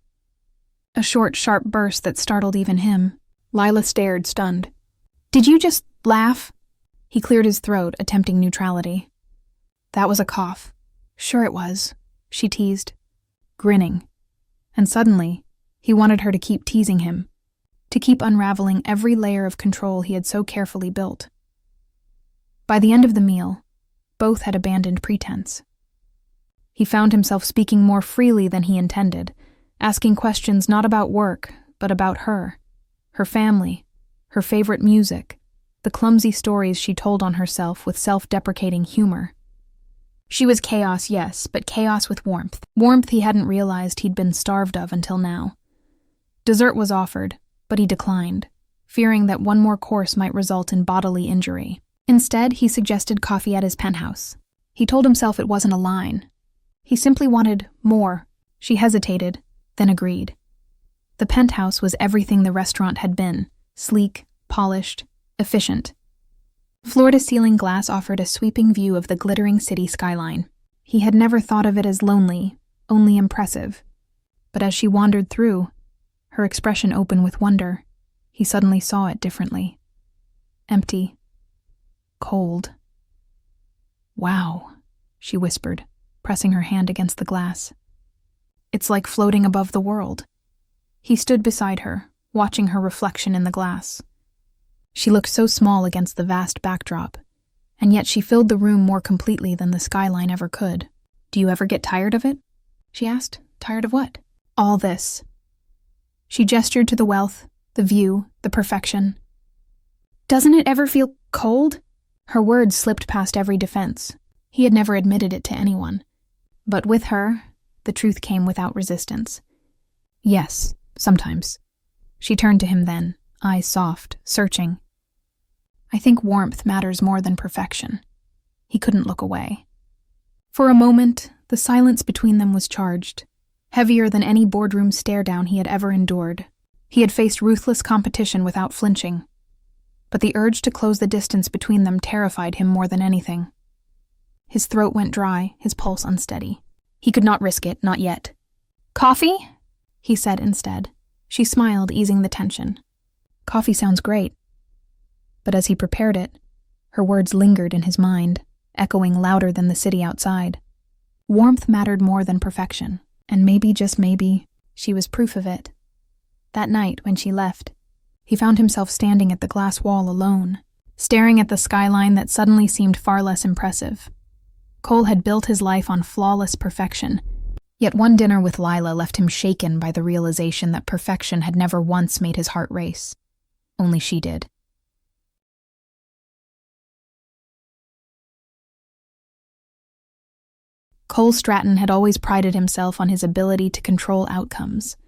A short, sharp burst that startled even him. Lila stared, stunned. "Did you just laugh?" He cleared his throat, attempting neutrality. "That was a cough." "Sure it was," she teased, grinning. And suddenly, he wanted her to keep teasing him, to keep unraveling every layer of control he had so carefully built. By the end of the meal, both had abandoned pretense. He found himself speaking more freely than he intended, asking questions not about work, but about her family, her favorite music, the clumsy stories she told on herself with self-deprecating humor. She was chaos, yes, but chaos with warmth. Warmth he hadn't realized he'd been starved of until now. Dessert was offered, but he declined, fearing that one more course might result in bodily injury. Instead, he suggested coffee at his penthouse. He told himself it wasn't a line. He simply wanted more. She hesitated, then agreed. The penthouse was everything the restaurant had been, sleek, polished, efficient. Floor-to-ceiling glass offered a sweeping view of the glittering city skyline. He had never thought of it as lonely, only impressive. But as she wandered through, her expression open with wonder, he suddenly saw it differently. Empty. Cold. "Wow," she whispered, pressing her hand against the glass. "It's like floating above the world." He stood beside her, watching her reflection in the glass. She looked so small against the vast backdrop, and yet she filled the room more completely than the skyline ever could. "Do you ever get tired of it?" she asked. "Tired of what?" "All this." She gestured to the wealth, the view, the perfection. "Doesn't it ever feel cold?" Her words slipped past every defense. He had never admitted it to anyone. But with her, the truth came without resistance. Yes, sometimes. She turned to him then, eyes soft, searching. I think warmth matters more than perfection. He couldn't look away. For a moment, the silence between them was charged, heavier than any boardroom stare-down he had ever endured. He had faced ruthless competition without flinching. But the urge to close the distance between them terrified him more than anything. His throat went dry, his pulse unsteady. He could not risk it, not yet. Coffee? He said instead. She smiled, easing the tension. Coffee sounds great. But as he prepared it, her words lingered in his mind, echoing louder than the city outside. Warmth mattered more than perfection, and maybe, just maybe, she was proof of it. That night, when she left, he found himself standing at the glass wall alone, staring at the skyline that suddenly seemed far less impressive. Cole had built his life on flawless perfection, yet one dinner with Lila left him shaken by the realization that perfection had never once made his heart race. Only she did. Cole Stratton had always prided himself on his ability to control outcomes.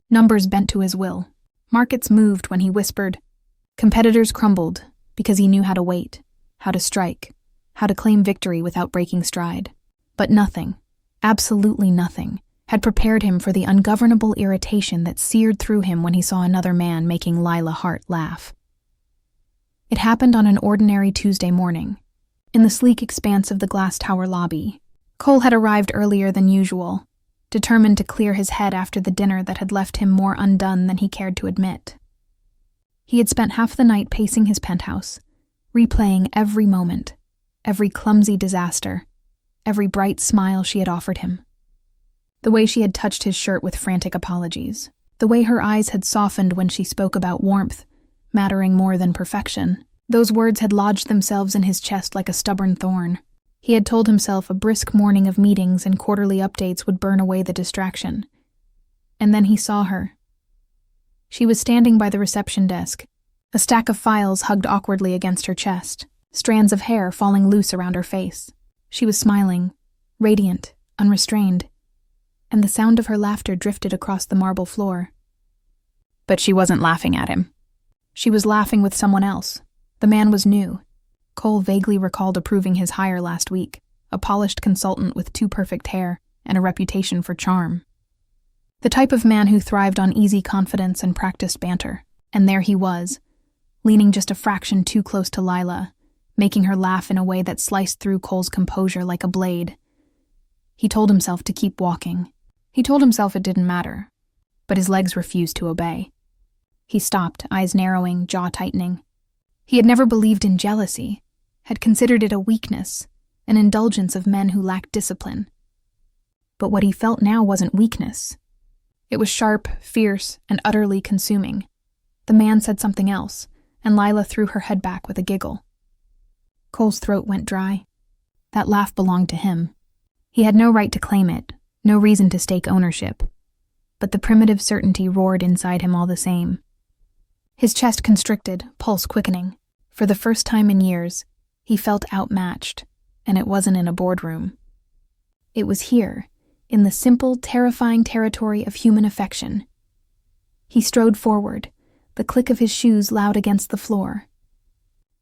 Numbers bent to his will. Markets moved when he whispered. Competitors crumbled because he knew how to wait, how to strike, how to claim victory without breaking stride. But nothing, absolutely nothing, had prepared him for the ungovernable irritation that seared through him when he saw another man making Lila Hart laugh. It happened on an ordinary Tuesday morning. In the sleek expanse of the glass tower lobby, Cole had arrived earlier than usual, determined to clear his head after the dinner that had left him more undone than he cared to admit. He had spent half the night pacing his penthouse, replaying every moment, every clumsy disaster, every bright smile she had offered him. The way she had touched his shirt with frantic apologies, the way her eyes had softened when she spoke about warmth, mattering more than perfection. Those words had lodged themselves in his chest like a stubborn thorn. He had told himself a brisk morning of meetings and quarterly updates would burn away the distraction. And then he saw her. She was standing by the reception desk, a stack of files hugged awkwardly against her chest, strands of hair falling loose around her face. She was smiling, radiant, unrestrained, and the sound of her laughter drifted across the marble floor. But she wasn't laughing at him. She was laughing with someone else. The man was new. Cole vaguely recalled approving his hire last week, a polished consultant with too perfect hair and a reputation for charm. The type of man who thrived on easy confidence and practiced banter. And there he was, leaning just a fraction too close to Lila, making her laugh in a way that sliced through Cole's composure like a blade. He told himself to keep walking. He told himself it didn't matter, but his legs refused to obey. He stopped, eyes narrowing, jaw tightening. He had never believed in jealousy, had considered it a weakness, an indulgence of men who lacked discipline. But what he felt now wasn't weakness. It was sharp, fierce, and utterly consuming. The man said something else, and Lila threw her head back with a giggle. Cole's throat went dry. That laugh belonged to him. He had no right to claim it, no reason to stake ownership. But the primitive certainty roared inside him all the same. His chest constricted, pulse quickening. For the first time in years, he felt outmatched, and it wasn't in a boardroom. It was here, in the simple, terrifying territory of human affection. He strode forward, the click of his shoes loud against the floor.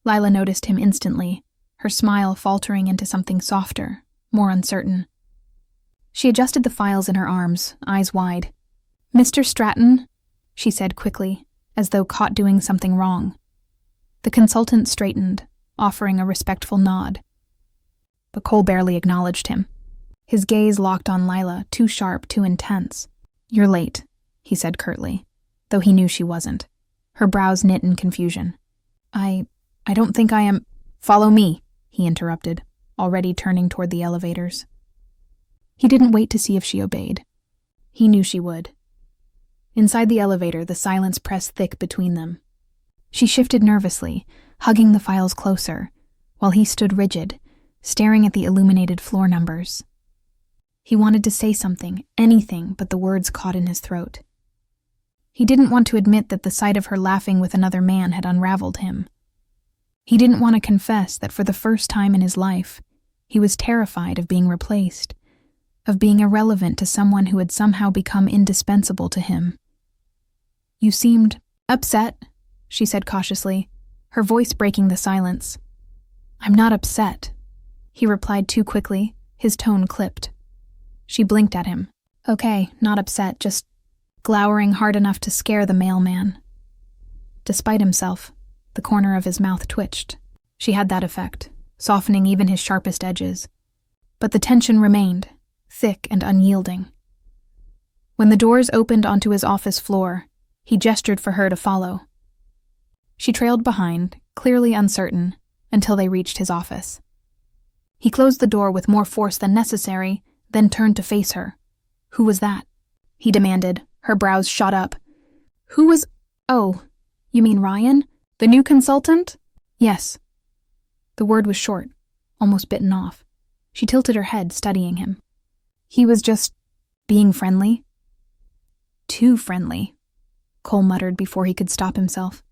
Lila noticed him instantly, her smile faltering into something softer, more uncertain. She adjusted the files in her arms, eyes wide. "Mr. Stratton," she said quickly, as though caught doing something wrong. The consultant straightened, offering a respectful nod. But Cole barely acknowledged him. His gaze locked on Lila, too sharp, too intense. "You're late," he said curtly, though he knew she wasn't. Her brows knit in confusion. I don't think I am—" "Follow me," he interrupted, already turning toward the elevators. He didn't wait to see if she obeyed. He knew she would. Inside the elevator, the silence pressed thick between them. She shifted nervously, hugging the files closer, while he stood rigid, staring at the illuminated floor numbers. He wanted to say something, anything, but the words caught in his throat. He didn't want to admit that the sight of her laughing with another man had unraveled him. He didn't want to confess that for the first time in his life, He was terrified of being replaced, of being irrelevant to someone who had somehow become indispensable to him. "You seemed upset," she said cautiously, her voice breaking the silence. "I'm not upset," he replied too quickly, his tone clipped. She blinked at him. "Okay, not upset, just glowering hard enough to scare the mailman." Despite himself, the corner of his mouth twitched. She had that effect, softening even his sharpest edges. But the tension remained, thick and unyielding. When the doors opened onto his office floor, he gestured for her to follow. She trailed behind, clearly uncertain, until they reached his office. He closed the door with more force than necessary, then turned to face her. "Who was that?" he demanded, her brows shot up. "Who was— Oh, you mean Ryan? The new consultant?" "Yes." The word was short, almost bitten off. She tilted her head, studying him. "He was just being friendly." "Too friendly," Cole muttered before he could stop himself.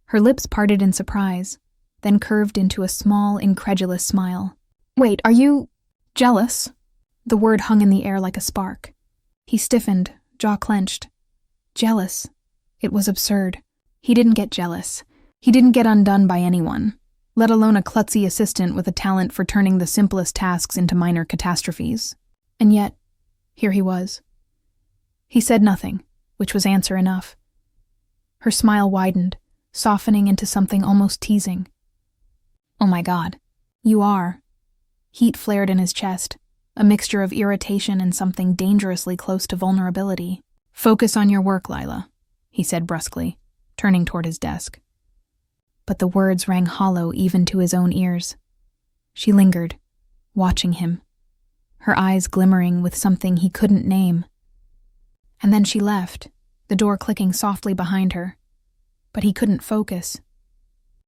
Her lips parted in surprise, then curved into a small, incredulous smile. "Wait, are you jealous?" The word hung in the air like a spark. He stiffened, jaw clenched. Jealous. It was absurd. He didn't get jealous. He didn't get undone by anyone, let alone a klutzy assistant with a talent for turning the simplest tasks into minor catastrophes. And yet, here he was. He said nothing, which was answer enough. Her smile widened, softening into something almost teasing. "Oh my God, you are." Heat flared in his chest, a mixture of irritation and something dangerously close to vulnerability. "Focus on your work, Lila," he said brusquely, turning toward his desk. But the words rang hollow even to his own ears. She lingered, watching him, her eyes glimmering with something he couldn't name. And then she left, the door clicking softly behind her. But he couldn't focus.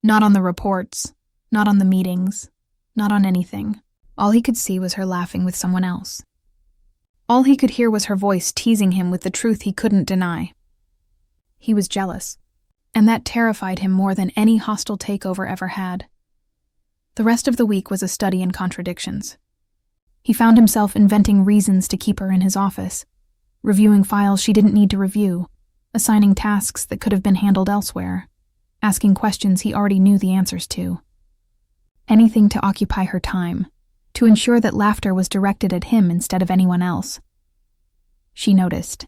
Not on the reports, not on the meetings, not on anything. All he could see was her laughing with someone else. All he could hear was her voice teasing him with the truth he couldn't deny. He was jealous, and that terrified him more than any hostile takeover ever had. The rest of the week was a study in contradictions. He found himself inventing reasons to keep her in his office, reviewing files she didn't need to review, assigning tasks that could have been handled elsewhere, asking questions he already knew the answers to. Anything to occupy her time, to ensure that laughter was directed at him instead of anyone else. She noticed.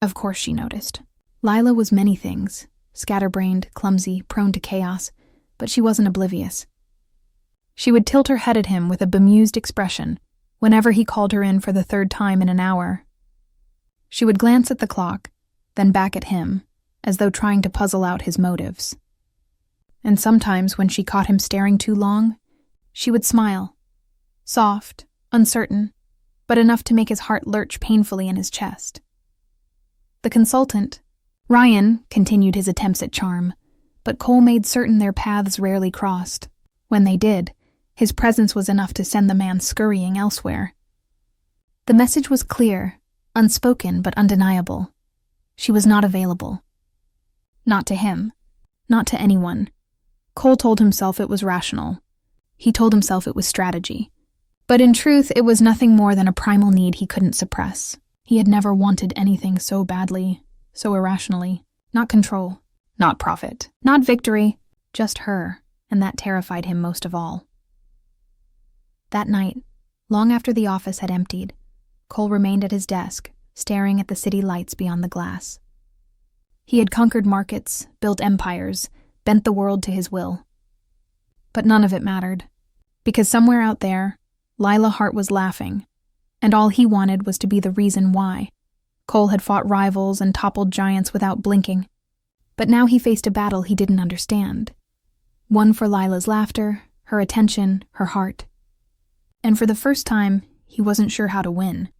Of course she noticed. Lila was many things, scatterbrained, clumsy, prone to chaos, but she wasn't oblivious. She would tilt her head at him with a bemused expression whenever he called her in for the third time in an hour. She would glance at the clock, then back at him, as though trying to puzzle out his motives. And sometimes when she caught him staring too long, she would smile. Soft, uncertain, but enough to make his heart lurch painfully in his chest. The consultant, Ryan, continued his attempts at charm, but Cole made certain their paths rarely crossed. When they did, his presence was enough to send the man scurrying elsewhere. The message was clear, unspoken but undeniable. She was not available. Not to him. Not to anyone. Cole told himself it was rational. He told himself it was strategy. But in truth, it was nothing more than a primal need he couldn't suppress. He had never wanted anything so badly, so irrationally. Not control, not profit, not victory, just her, and that terrified him most of all. That night, long after the office had emptied, Cole remained at his desk, staring at the city lights beyond the glass. He had conquered markets, built empires, bent the world to his will. But none of it mattered, because somewhere out there, Lila Hart was laughing, and all he wanted was to be the reason why. Cole had fought rivals and toppled giants without blinking, but now he faced a battle he didn't understand. One for Lila's laughter, her attention, her heart. And for the first time, he wasn't sure how to win.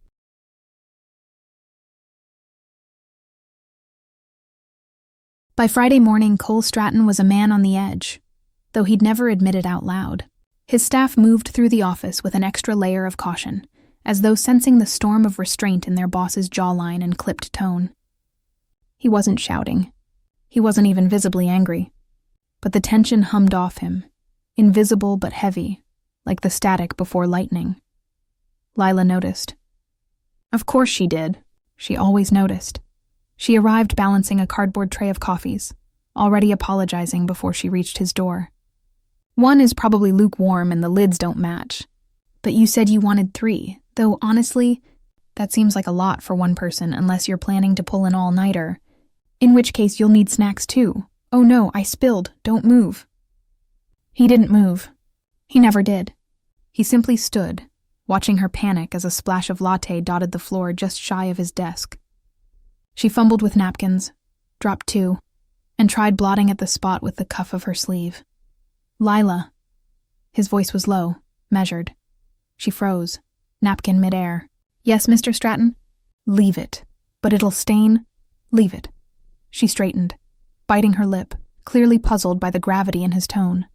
By Friday morning, Cole Stratton was a man on the edge, though he'd never admit it out loud. His staff moved through the office with an extra layer of caution, as though sensing the storm of restraint in their boss's jawline and clipped tone. He wasn't shouting. He wasn't even visibly angry. But the tension hummed off him, invisible but heavy, like the static before lightning. Lila noticed. Of course she did. She always noticed. She arrived balancing a cardboard tray of coffees, already apologizing before she reached his door. One is probably lukewarm and the lids don't match. But you said you wanted 3, though honestly, that seems like a lot for one person unless you're planning to pull an all-nighter, in which case you'll need snacks too. Oh no, I spilled. Don't move. He didn't move. He never did. He simply stood, watching her panic as a splash of latte dotted the floor just shy of his desk. She fumbled with napkins, dropped 2, and tried blotting at the spot with the cuff of her sleeve. Lila. His voice was low, measured. She froze, napkin midair. Yes, Mr. Stratton? Leave it. But it'll stain. Leave it. She straightened, biting her lip, clearly puzzled by the gravity in his tone.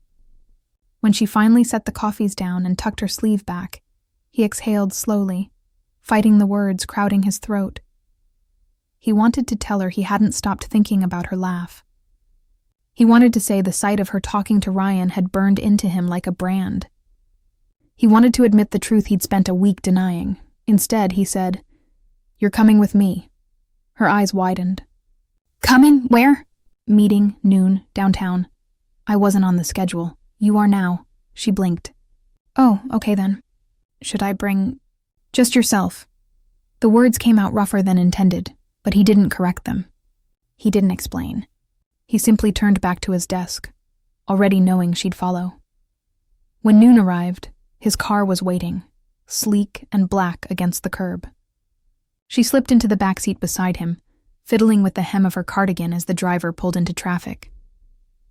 When she finally set the coffees down and tucked her sleeve back, he exhaled slowly, fighting the words crowding his throat. He wanted to tell her he hadn't stopped thinking about her laugh. He wanted to say the sight of her talking to Ryan had burned into him like a brand. He wanted to admit the truth he'd spent a week denying. Instead, he said, "You're coming with me." Her eyes widened. Coming? Where? Meeting, noon, downtown. I wasn't on the schedule. You are now. She blinked. Oh, okay then. Should I bring... Just yourself. The words came out rougher than intended, but he didn't correct them. He didn't explain. He simply turned back to his desk, already knowing she'd follow. When noon arrived, his car was waiting, sleek and black against the curb. She slipped into the backseat beside him, fiddling with the hem of her cardigan as the driver pulled into traffic.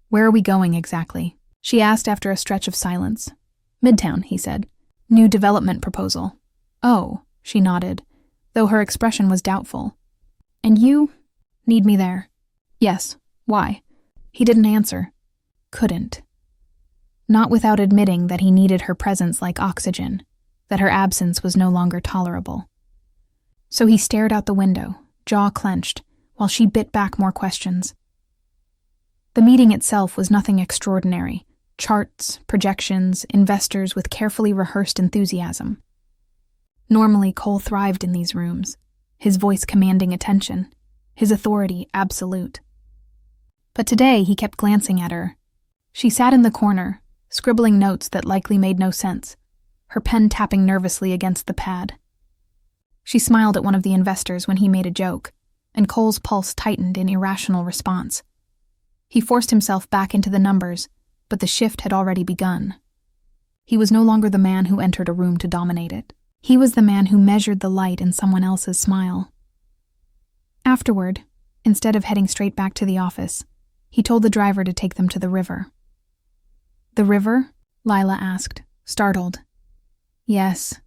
Where are we going exactly? She asked after a stretch of silence. Midtown, he said. New development proposal. Oh, she nodded, though her expression was doubtful. And you? Need me there? Yes. Why? He didn't answer. Couldn't. Not without admitting that he needed her presence like oxygen, that her absence was no longer tolerable. So he stared out the window, jaw clenched, while she bit back more questions. The meeting itself was nothing extraordinary. Charts, projections, investors with carefully rehearsed enthusiasm. Normally, Cole thrived in these rooms, his voice commanding attention, his authority absolute. But today he kept glancing at her. She sat in the corner, scribbling notes that likely made no sense, her pen tapping nervously against the pad. She smiled at one of the investors when he made a joke, and Cole's pulse tightened in irrational response. He forced himself back into the numbers, but the shift had already begun. He was no longer the man who entered a room to dominate it. He was the man who measured the light in someone else's smile. Afterward, instead of heading straight back to the office, he told the driver to take them to the river. The river? Lila asked, startled. Yes.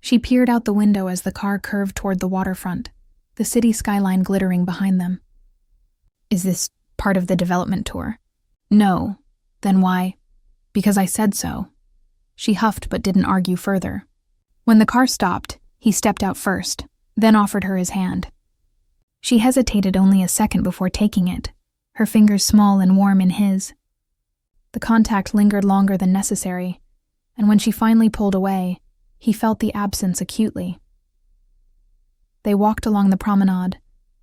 She peered out the window as the car curved toward the waterfront, the city skyline glittering behind them. Is this part of the development tour? No. Then why? Because I said so. She huffed but didn't argue further. When the car stopped, he stepped out first, then offered her his hand. She hesitated only a second before taking it, her fingers small and warm in his. The contact lingered longer than necessary, and when she finally pulled away, he felt the absence acutely. They walked along the promenade,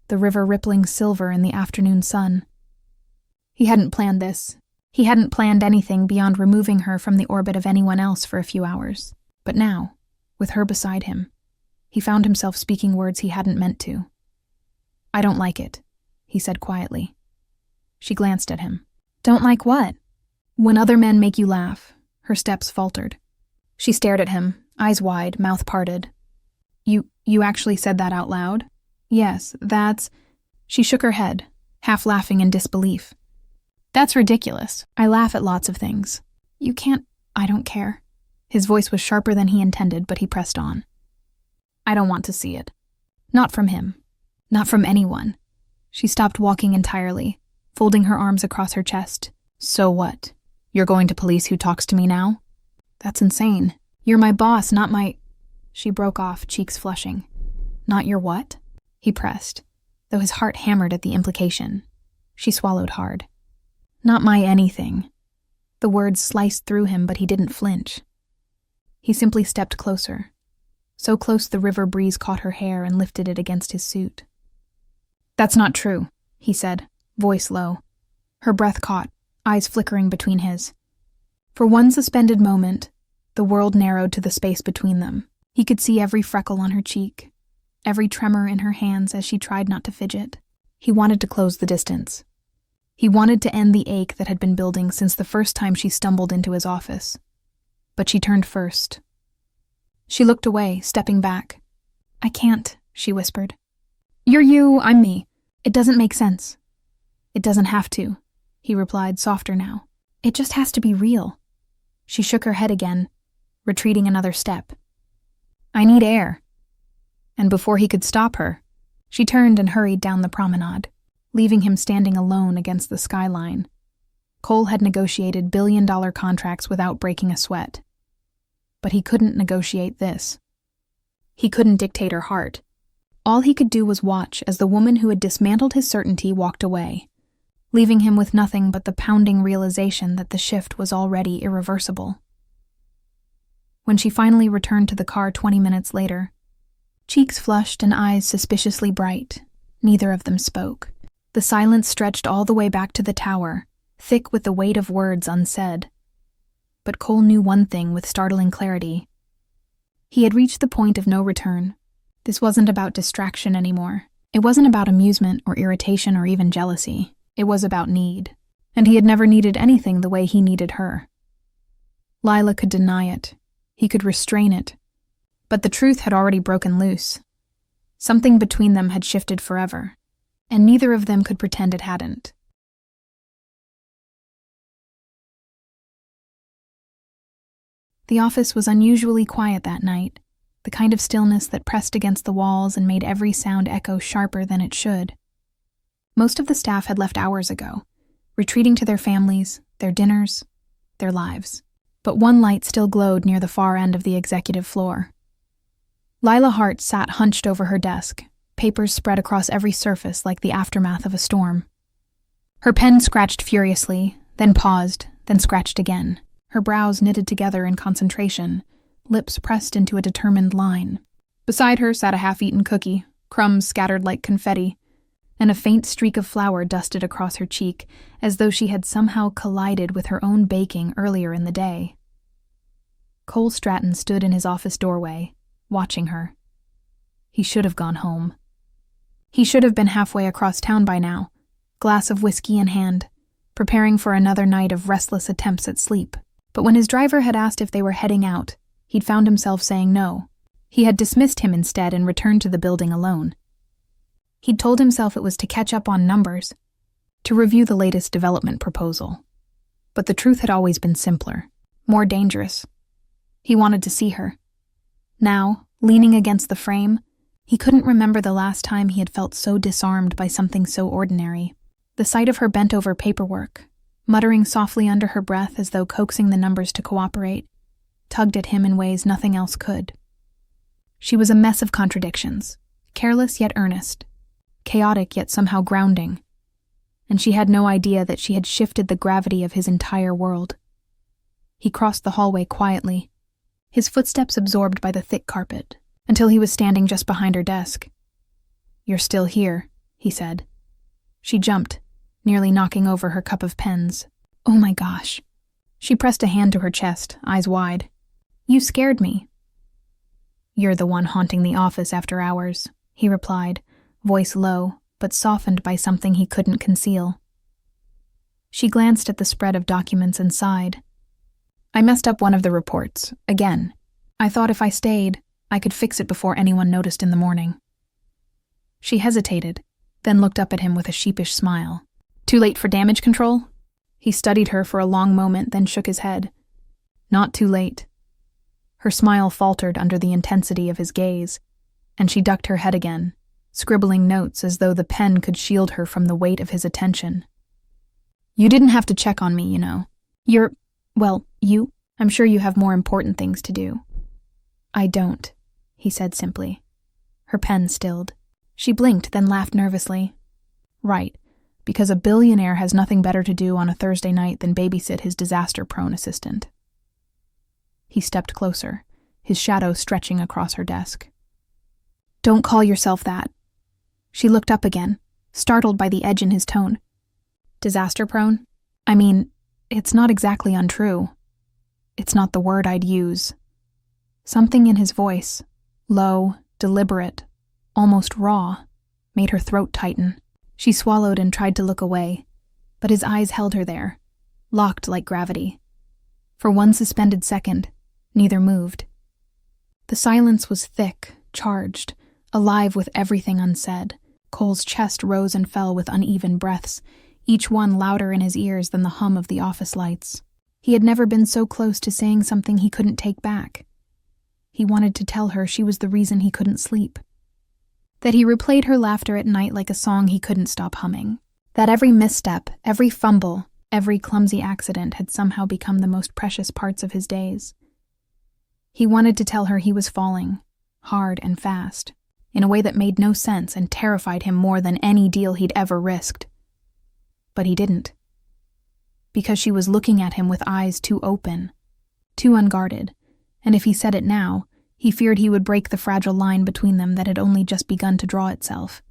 the river rippling silver in the afternoon sun. He hadn't planned this. He hadn't planned anything beyond removing her from the orbit of anyone else for a few hours. But now, with her beside him, he found himself speaking words he hadn't meant to. I don't like it, he said quietly. She glanced at him. Don't like what? When other men make you laugh. Her steps faltered. She stared at him, eyes wide, mouth parted. You actually said that out loud? Yes, that's... She shook her head, half laughing in disbelief. That's ridiculous. I laugh at lots of things. You can't... I don't care. His voice was sharper than he intended, but he pressed on. I don't want to see it. Not from him. Not from anyone. She stopped walking entirely, folding her arms across her chest. So what? You're going to police who talks to me now? That's insane. You're my boss, not my... She broke off, cheeks flushing. Not your what? He pressed, though his heart hammered at the implication. She swallowed hard. Not my anything. The words sliced through him, but he didn't flinch. He simply stepped closer. So close the river breeze caught her hair and lifted it against his suit. "That's not true," he said, voice low. Her breath caught, eyes flickering between his. For one suspended moment, the world narrowed to the space between them. He could see every freckle on her cheek, every tremor in her hands as she tried not to fidget. He wanted to close the distance. He wanted to end the ache that had been building since the first time she stumbled into his office. But she turned first. She looked away, stepping back. "I can't," she whispered. "You're you, I'm me. It doesn't make sense." "It doesn't have to," he replied, softer now. "It just has to be real." She shook her head again, retreating another step. "I need air." And before he could stop her, she turned and hurried down the promenade, leaving him standing alone against the skyline. Cole had negotiated billion-dollar contracts without breaking a sweat. But he couldn't negotiate this. He couldn't dictate her heart. All he could do was watch as the woman who had dismantled his certainty walked away, leaving him with nothing but the pounding realization that the shift was already irreversible. When she finally returned to the car 20 minutes later, cheeks flushed and eyes suspiciously bright, neither of them spoke. The silence stretched all the way back to the tower, thick with the weight of words unsaid. But Cole knew one thing with startling clarity. He had reached the point of no return. This wasn't about distraction anymore. It wasn't about amusement or irritation or even jealousy. It was about need. And he had never needed anything the way he needed her. Lila could deny it. He could restrain it. But the truth had already broken loose. Something between them had shifted forever, and neither of them could pretend it hadn't. The office was unusually quiet that night, the kind of stillness that pressed against the walls and made every sound echo sharper than it should. Most of the staff had left hours ago, retreating to their families, their dinners, their lives. But one light still glowed near the far end of the executive floor. Lila Hart sat hunched over her desk, papers spread across every surface like the aftermath of a storm. Her pen scratched furiously, then paused, then scratched again. Her brows knitted together in concentration, lips pressed into a determined line. Beside her sat a half-eaten cookie, crumbs scattered like confetti, and a faint streak of flour dusted across her cheek, as though she had somehow collided with her own baking earlier in the day. Cole Stratton stood in his office doorway, watching her. He should have gone home. He should have been halfway across town by now, glass of whiskey in hand, preparing for another night of restless attempts at sleep. But when his driver had asked if they were heading out, he'd found himself saying no. He had dismissed him instead and returned to the building alone. He'd told himself it was to catch up on numbers, to review the latest development proposal. But the truth had always been simpler, more dangerous. He wanted to see her. Now, leaning against the frame, he couldn't remember the last time he had felt so disarmed by something so ordinary. The sight of her bent over paperwork, muttering softly under her breath as though coaxing the numbers to cooperate, tugged at him in ways nothing else could. She was a mess of contradictions, careless yet earnest, chaotic yet somehow grounding, and she had no idea that she had shifted the gravity of his entire world. He crossed the hallway quietly, his footsteps absorbed by the thick carpet, until he was standing just behind her desk. "You're still here," he said. She jumped, nearly knocking over her cup of pens. "Oh my gosh." She pressed a hand to her chest, eyes wide. "You scared me." "You're the one haunting the office after hours," he replied, voice low, but softened by something he couldn't conceal. She glanced at the spread of documents and sighed. "I messed up one of the reports, again. I thought if I stayed, I could fix it before anyone noticed in the morning." She hesitated, then looked up at him with a sheepish smile. "Too late for damage control?" He studied her for a long moment, then shook his head. "Not too late." Her smile faltered under the intensity of his gaze, and she ducked her head again, scribbling notes as though the pen could shield her from the weight of his attention. "You didn't have to check on me, you know. I'm sure you have more important things to do." "I don't," he said simply. Her pen stilled. She blinked, then laughed nervously. "Right. because a billionaire has nothing better to do on a Thursday night than babysit his disaster-prone assistant. He stepped closer, his shadow stretching across her desk. "Don't call yourself that." She looked up again, startled by the edge in his tone. "Disaster-prone? I mean, it's not exactly untrue. It's not the word I'd use." Something in his voice, low, deliberate, almost raw, made her throat tighten. She swallowed and tried to look away, but his eyes held her there, locked like gravity. For one suspended second, neither moved. The silence was thick, charged, alive with everything unsaid. Cole's chest rose and fell with uneven breaths, each one louder in his ears than the hum of the office lights. He had never been so close to saying something he couldn't take back. He wanted to tell her she was the reason he couldn't sleep. That he replayed her laughter at night like a song he couldn't stop humming. That every misstep, every fumble, every clumsy accident had somehow become the most precious parts of his days. He wanted to tell her he was falling, hard and fast, in a way that made no sense and terrified him more than any deal he'd ever risked. But he didn't. Because she was looking at him with eyes too open, too unguarded, and if he said it now, he feared he would break the fragile line between them that had only just begun to draw itself.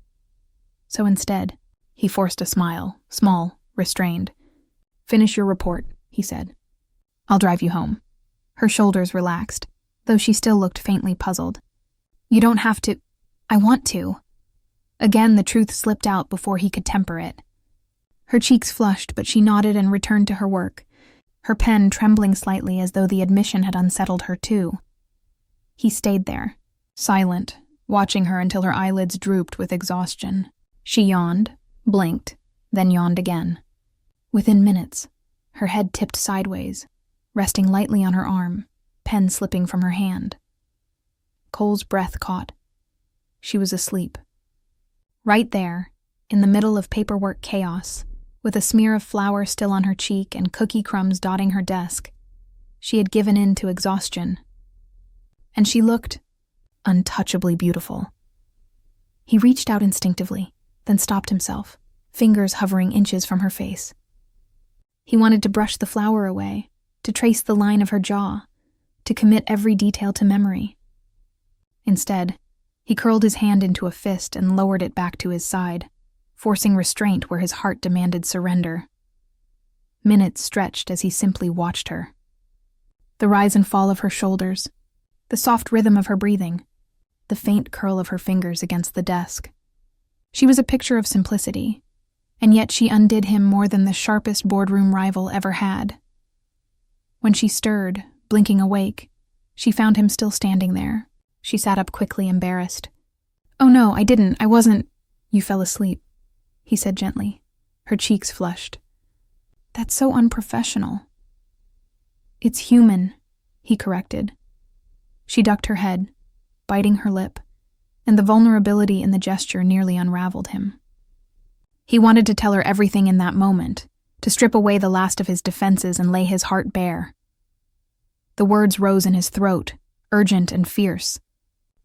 So instead, he forced a smile, small, restrained. "Finish your report," he said. "I'll drive you home." Her shoulders relaxed, though she still looked faintly puzzled. "You don't have to." "I want to." Again, the truth slipped out before he could temper it. Her cheeks flushed, but she nodded and returned to her work, her pen trembling slightly as though the admission had unsettled her too. He stayed there, silent, watching her until her eyelids drooped with exhaustion. She yawned, blinked, then yawned again. Within minutes, her head tipped sideways, resting lightly on her arm, pen slipping from her hand. Cole's breath caught. She was asleep. Right there, in the middle of paperwork chaos, with a smear of flour still on her cheek and cookie crumbs dotting her desk, she had given in to exhaustion. And she looked untouchably beautiful. He reached out instinctively, then stopped himself, fingers hovering inches from her face. He wanted to brush the flour away, to trace the line of her jaw, to commit every detail to memory. Instead, he curled his hand into a fist and lowered it back to his side, forcing restraint where his heart demanded surrender. Minutes stretched as he simply watched her. The rise and fall of her shoulders, the soft rhythm of her breathing, the faint curl of her fingers against the desk. She was a picture of simplicity, and yet she undid him more than the sharpest boardroom rival ever had. When she stirred, blinking awake, she found him still standing there. She sat up quickly, embarrassed. "Oh no, I didn't. I wasn't." "You fell asleep," he said gently. Her cheeks flushed. "That's so unprofessional." "It's human," he corrected. She ducked her head, biting her lip, and the vulnerability in the gesture nearly unraveled him. He wanted to tell her everything in that moment, to strip away the last of his defenses and lay his heart bare. The words rose in his throat, urgent and fierce.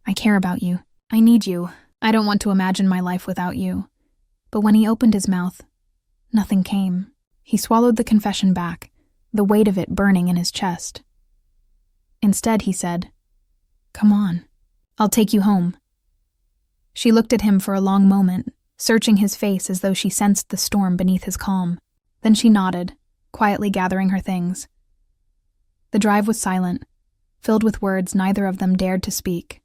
"I care about you. I need you. I don't want to imagine my life without you." But when he opened his mouth, nothing came. He swallowed the confession back, the weight of it burning in his chest. Instead, he said, "Come on. I'll take you home." She looked at him for a long moment, searching his face as though she sensed the storm beneath his calm. Then she nodded, quietly gathering her things. The drive was silent, filled with words neither of them dared to speak.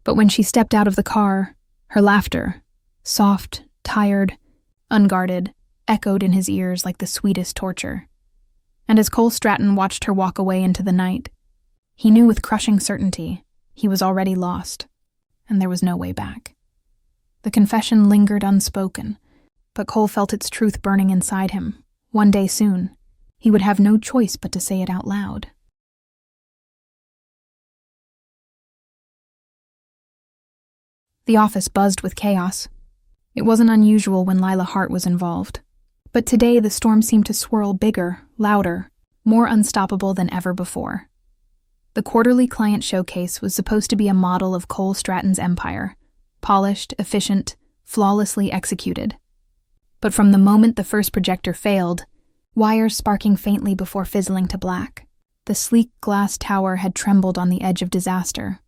But when she stepped out of the car, her laughter, soft, tired, unguarded, echoed in his ears like the sweetest torture. And as Cole Stratton watched her walk away into the night, he knew with crushing certainty he was already lost, and there was no way back. The confession lingered unspoken, but Cole felt its truth burning inside him. One day soon, he would have no choice but to say it out loud. The office buzzed with chaos. It wasn't unusual when Lila Hart was involved. But today the storm seemed to swirl bigger, louder, more unstoppable than ever before. The quarterly client showcase was supposed to be a model of Cole Stratton's empire, polished, efficient, flawlessly executed. But from the moment the first projector failed, wires sparking faintly before fizzling to black, the sleek glass tower had trembled on the edge of disaster.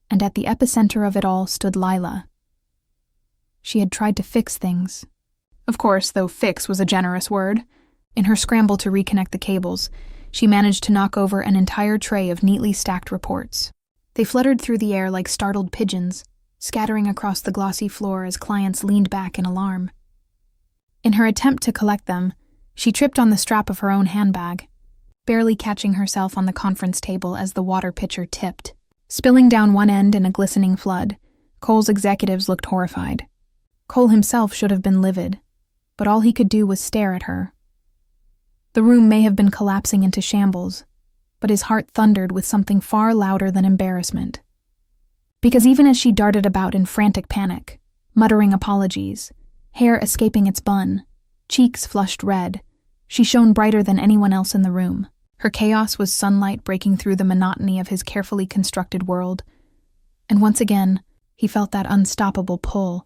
And at the epicenter of it all stood Lila. She had tried to fix things. Of course, though fix was a generous word. In her scramble to reconnect the cables, she managed to knock over an entire tray of neatly stacked reports. They fluttered through the air like startled pigeons, scattering across the glossy floor as clients leaned back in alarm. In her attempt to collect them, she tripped on the strap of her own handbag, barely catching herself on the conference table as the water pitcher tipped. Spilling down one end in a glistening flood, Cole's executives looked horrified. Cole himself should have been livid, but all he could do was stare at her. The room may have been collapsing into shambles, but his heart thundered with something far louder than embarrassment. Because even as she darted about in frantic panic, muttering apologies, hair escaping its bun, cheeks flushed red, she shone brighter than anyone else in the room. Her chaos was sunlight breaking through the monotony of his carefully constructed world, and once again, he felt that unstoppable pull,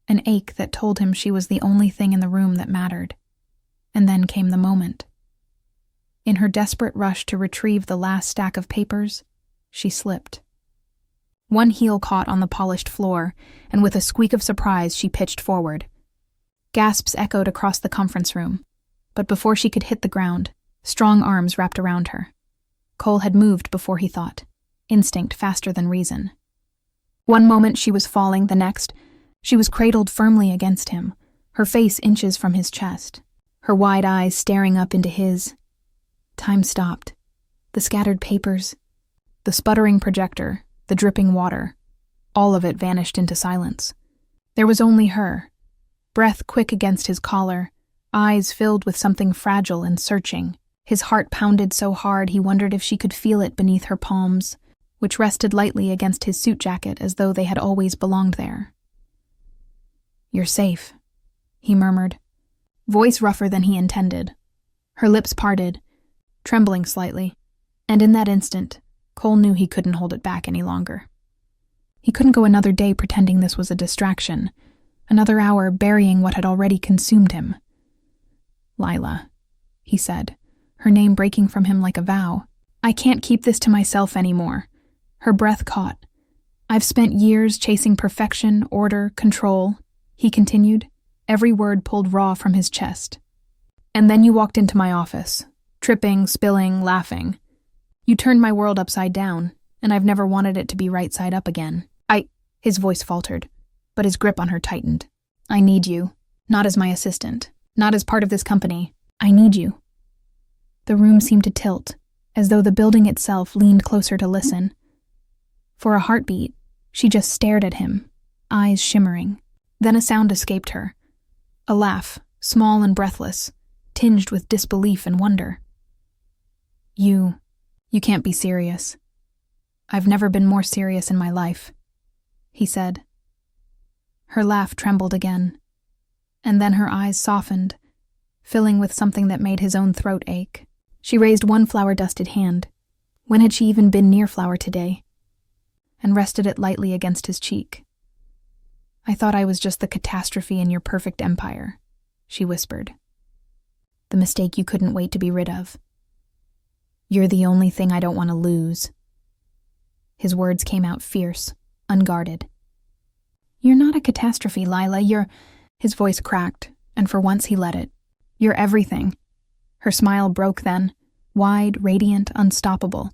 an ache that told him she was the only thing in the room that mattered. And then came the moment. In her desperate rush to retrieve the last stack of papers, she slipped. One heel caught on the polished floor, and with a squeak of surprise, she pitched forward. Gasps echoed across the conference room, but before she could hit the ground, strong arms wrapped around her. Cole had moved before he thought, instinct faster than reason. One moment she was falling, the next, she was cradled firmly against him, her face inches from his chest, her wide eyes staring up into his. Time stopped. The scattered papers, the sputtering projector, the dripping water, all of it vanished into silence. There was only her, breath quick against his collar, eyes filled with something fragile and searching. His heart pounded so hard he wondered if she could feel it beneath her palms, which rested lightly against his suit jacket as though they had always belonged there. "You're safe," he murmured, voice rougher than he intended. Her lips parted, trembling slightly, and in that instant, Cole knew he couldn't hold it back any longer. He couldn't go another day pretending this was a distraction, another hour burying what had already consumed him. "Lila," he said, her name breaking from him like a vow. "I can't keep this to myself anymore." Her breath caught. "I've spent years chasing perfection, order, control," he continued, every word pulled raw from his chest. "And then you walked into my office, tripping, spilling, laughing. You turned my world upside down, and I've never wanted it to be right side up again. His voice faltered, but his grip on her tightened. "I need you, not as my assistant, not as part of this company. I need you." The room seemed to tilt, as though the building itself leaned closer to listen. For a heartbeat, she just stared at him, eyes shimmering. Then a sound escaped her. A laugh, small and breathless, tinged with disbelief and wonder. You can't be serious. I've never been more serious in my life," he said. Her laugh trembled again, and then her eyes softened, filling with something that made his own throat ache. She raised one flour-dusted hand. When had she even been near flour today? And rested it lightly against his cheek. "I thought I was just the catastrophe in your perfect empire," she whispered. "The mistake you couldn't wait to be rid of. You're the only thing I don't want to lose." His words came out fierce, unguarded. "You're not a catastrophe, Lila. His voice cracked, and for once he let it. "You're everything." Her smile broke then, wide, radiant, unstoppable.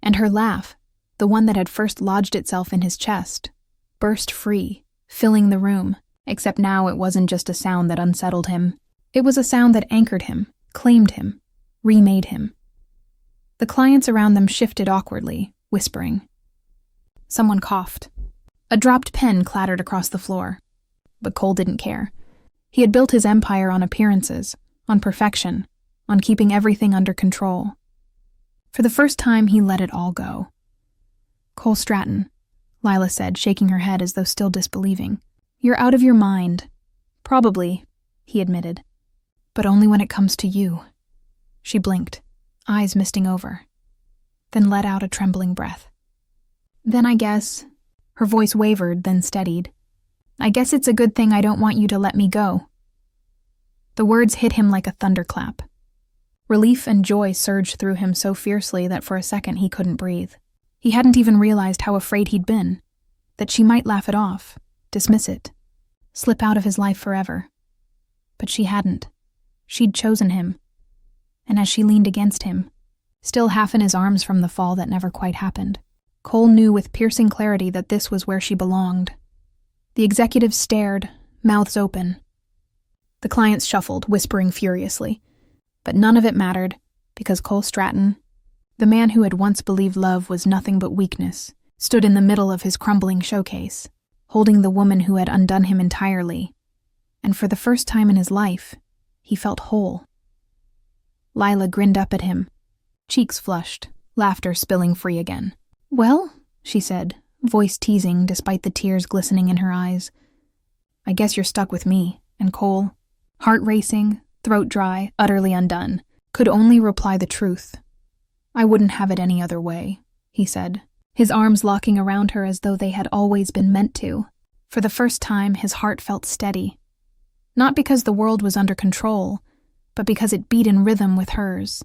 And her laugh, the one that had first lodged itself in his chest, burst free, filling the room, except now it wasn't just a sound that unsettled him. It was a sound that anchored him, claimed him, remade him. The clients around them shifted awkwardly, whispering. Someone coughed. A dropped pen clattered across the floor. But Cole didn't care. He had built his empire on appearances, on perfection, on keeping everything under control. For the first time, he let it all go. "Cole Stratton," Lila said, shaking her head as though still disbelieving. "You're out of your mind." "Probably," he admitted. "But only when it comes to you." She blinked, eyes misting over, then let out a trembling breath. "Then I guess," her voice wavered, then steadied, "I guess it's a good thing I don't want you to let me go." The words hit him like a thunderclap. Relief and joy surged through him so fiercely that for a second he couldn't breathe. He hadn't even realized how afraid he'd been, that she might laugh it off, dismiss it, slip out of his life forever. But she hadn't. She'd chosen him. And as she leaned against him, still half in his arms from the fall that never quite happened, Cole knew with piercing clarity that this was where she belonged. The executives stared, mouths open. The clients shuffled, whispering furiously. But none of it mattered, because Cole Stratton, the man who had once believed love was nothing but weakness, stood in the middle of his crumbling showcase, holding the woman who had undone him entirely. And for the first time in his life, he felt whole. Lila grinned up at him, cheeks flushed, laughter spilling free again. "Well," she said, voice teasing despite the tears glistening in her eyes, "I guess you're stuck with me." And Cole, heart racing, throat dry, utterly undone, could only reply the truth. "I wouldn't have it any other way," he said, his arms locking around her as though they had always been meant to. For the first time, his heart felt steady. Not because the world was under control, but because it beat in rhythm with hers.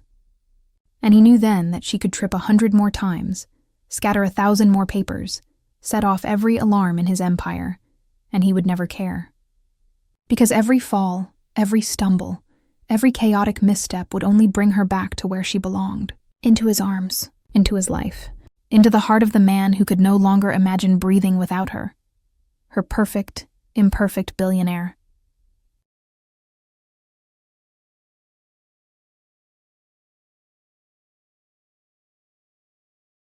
And he knew then that she could trip 100 more times, scatter 1,000 more papers, set off every alarm in his empire, and he would never care. Because every fall, every stumble, every chaotic misstep would only bring her back to where she belonged, into his arms, into his life, into the heart of the man who could no longer imagine breathing without her. Her perfect, imperfect billionaire.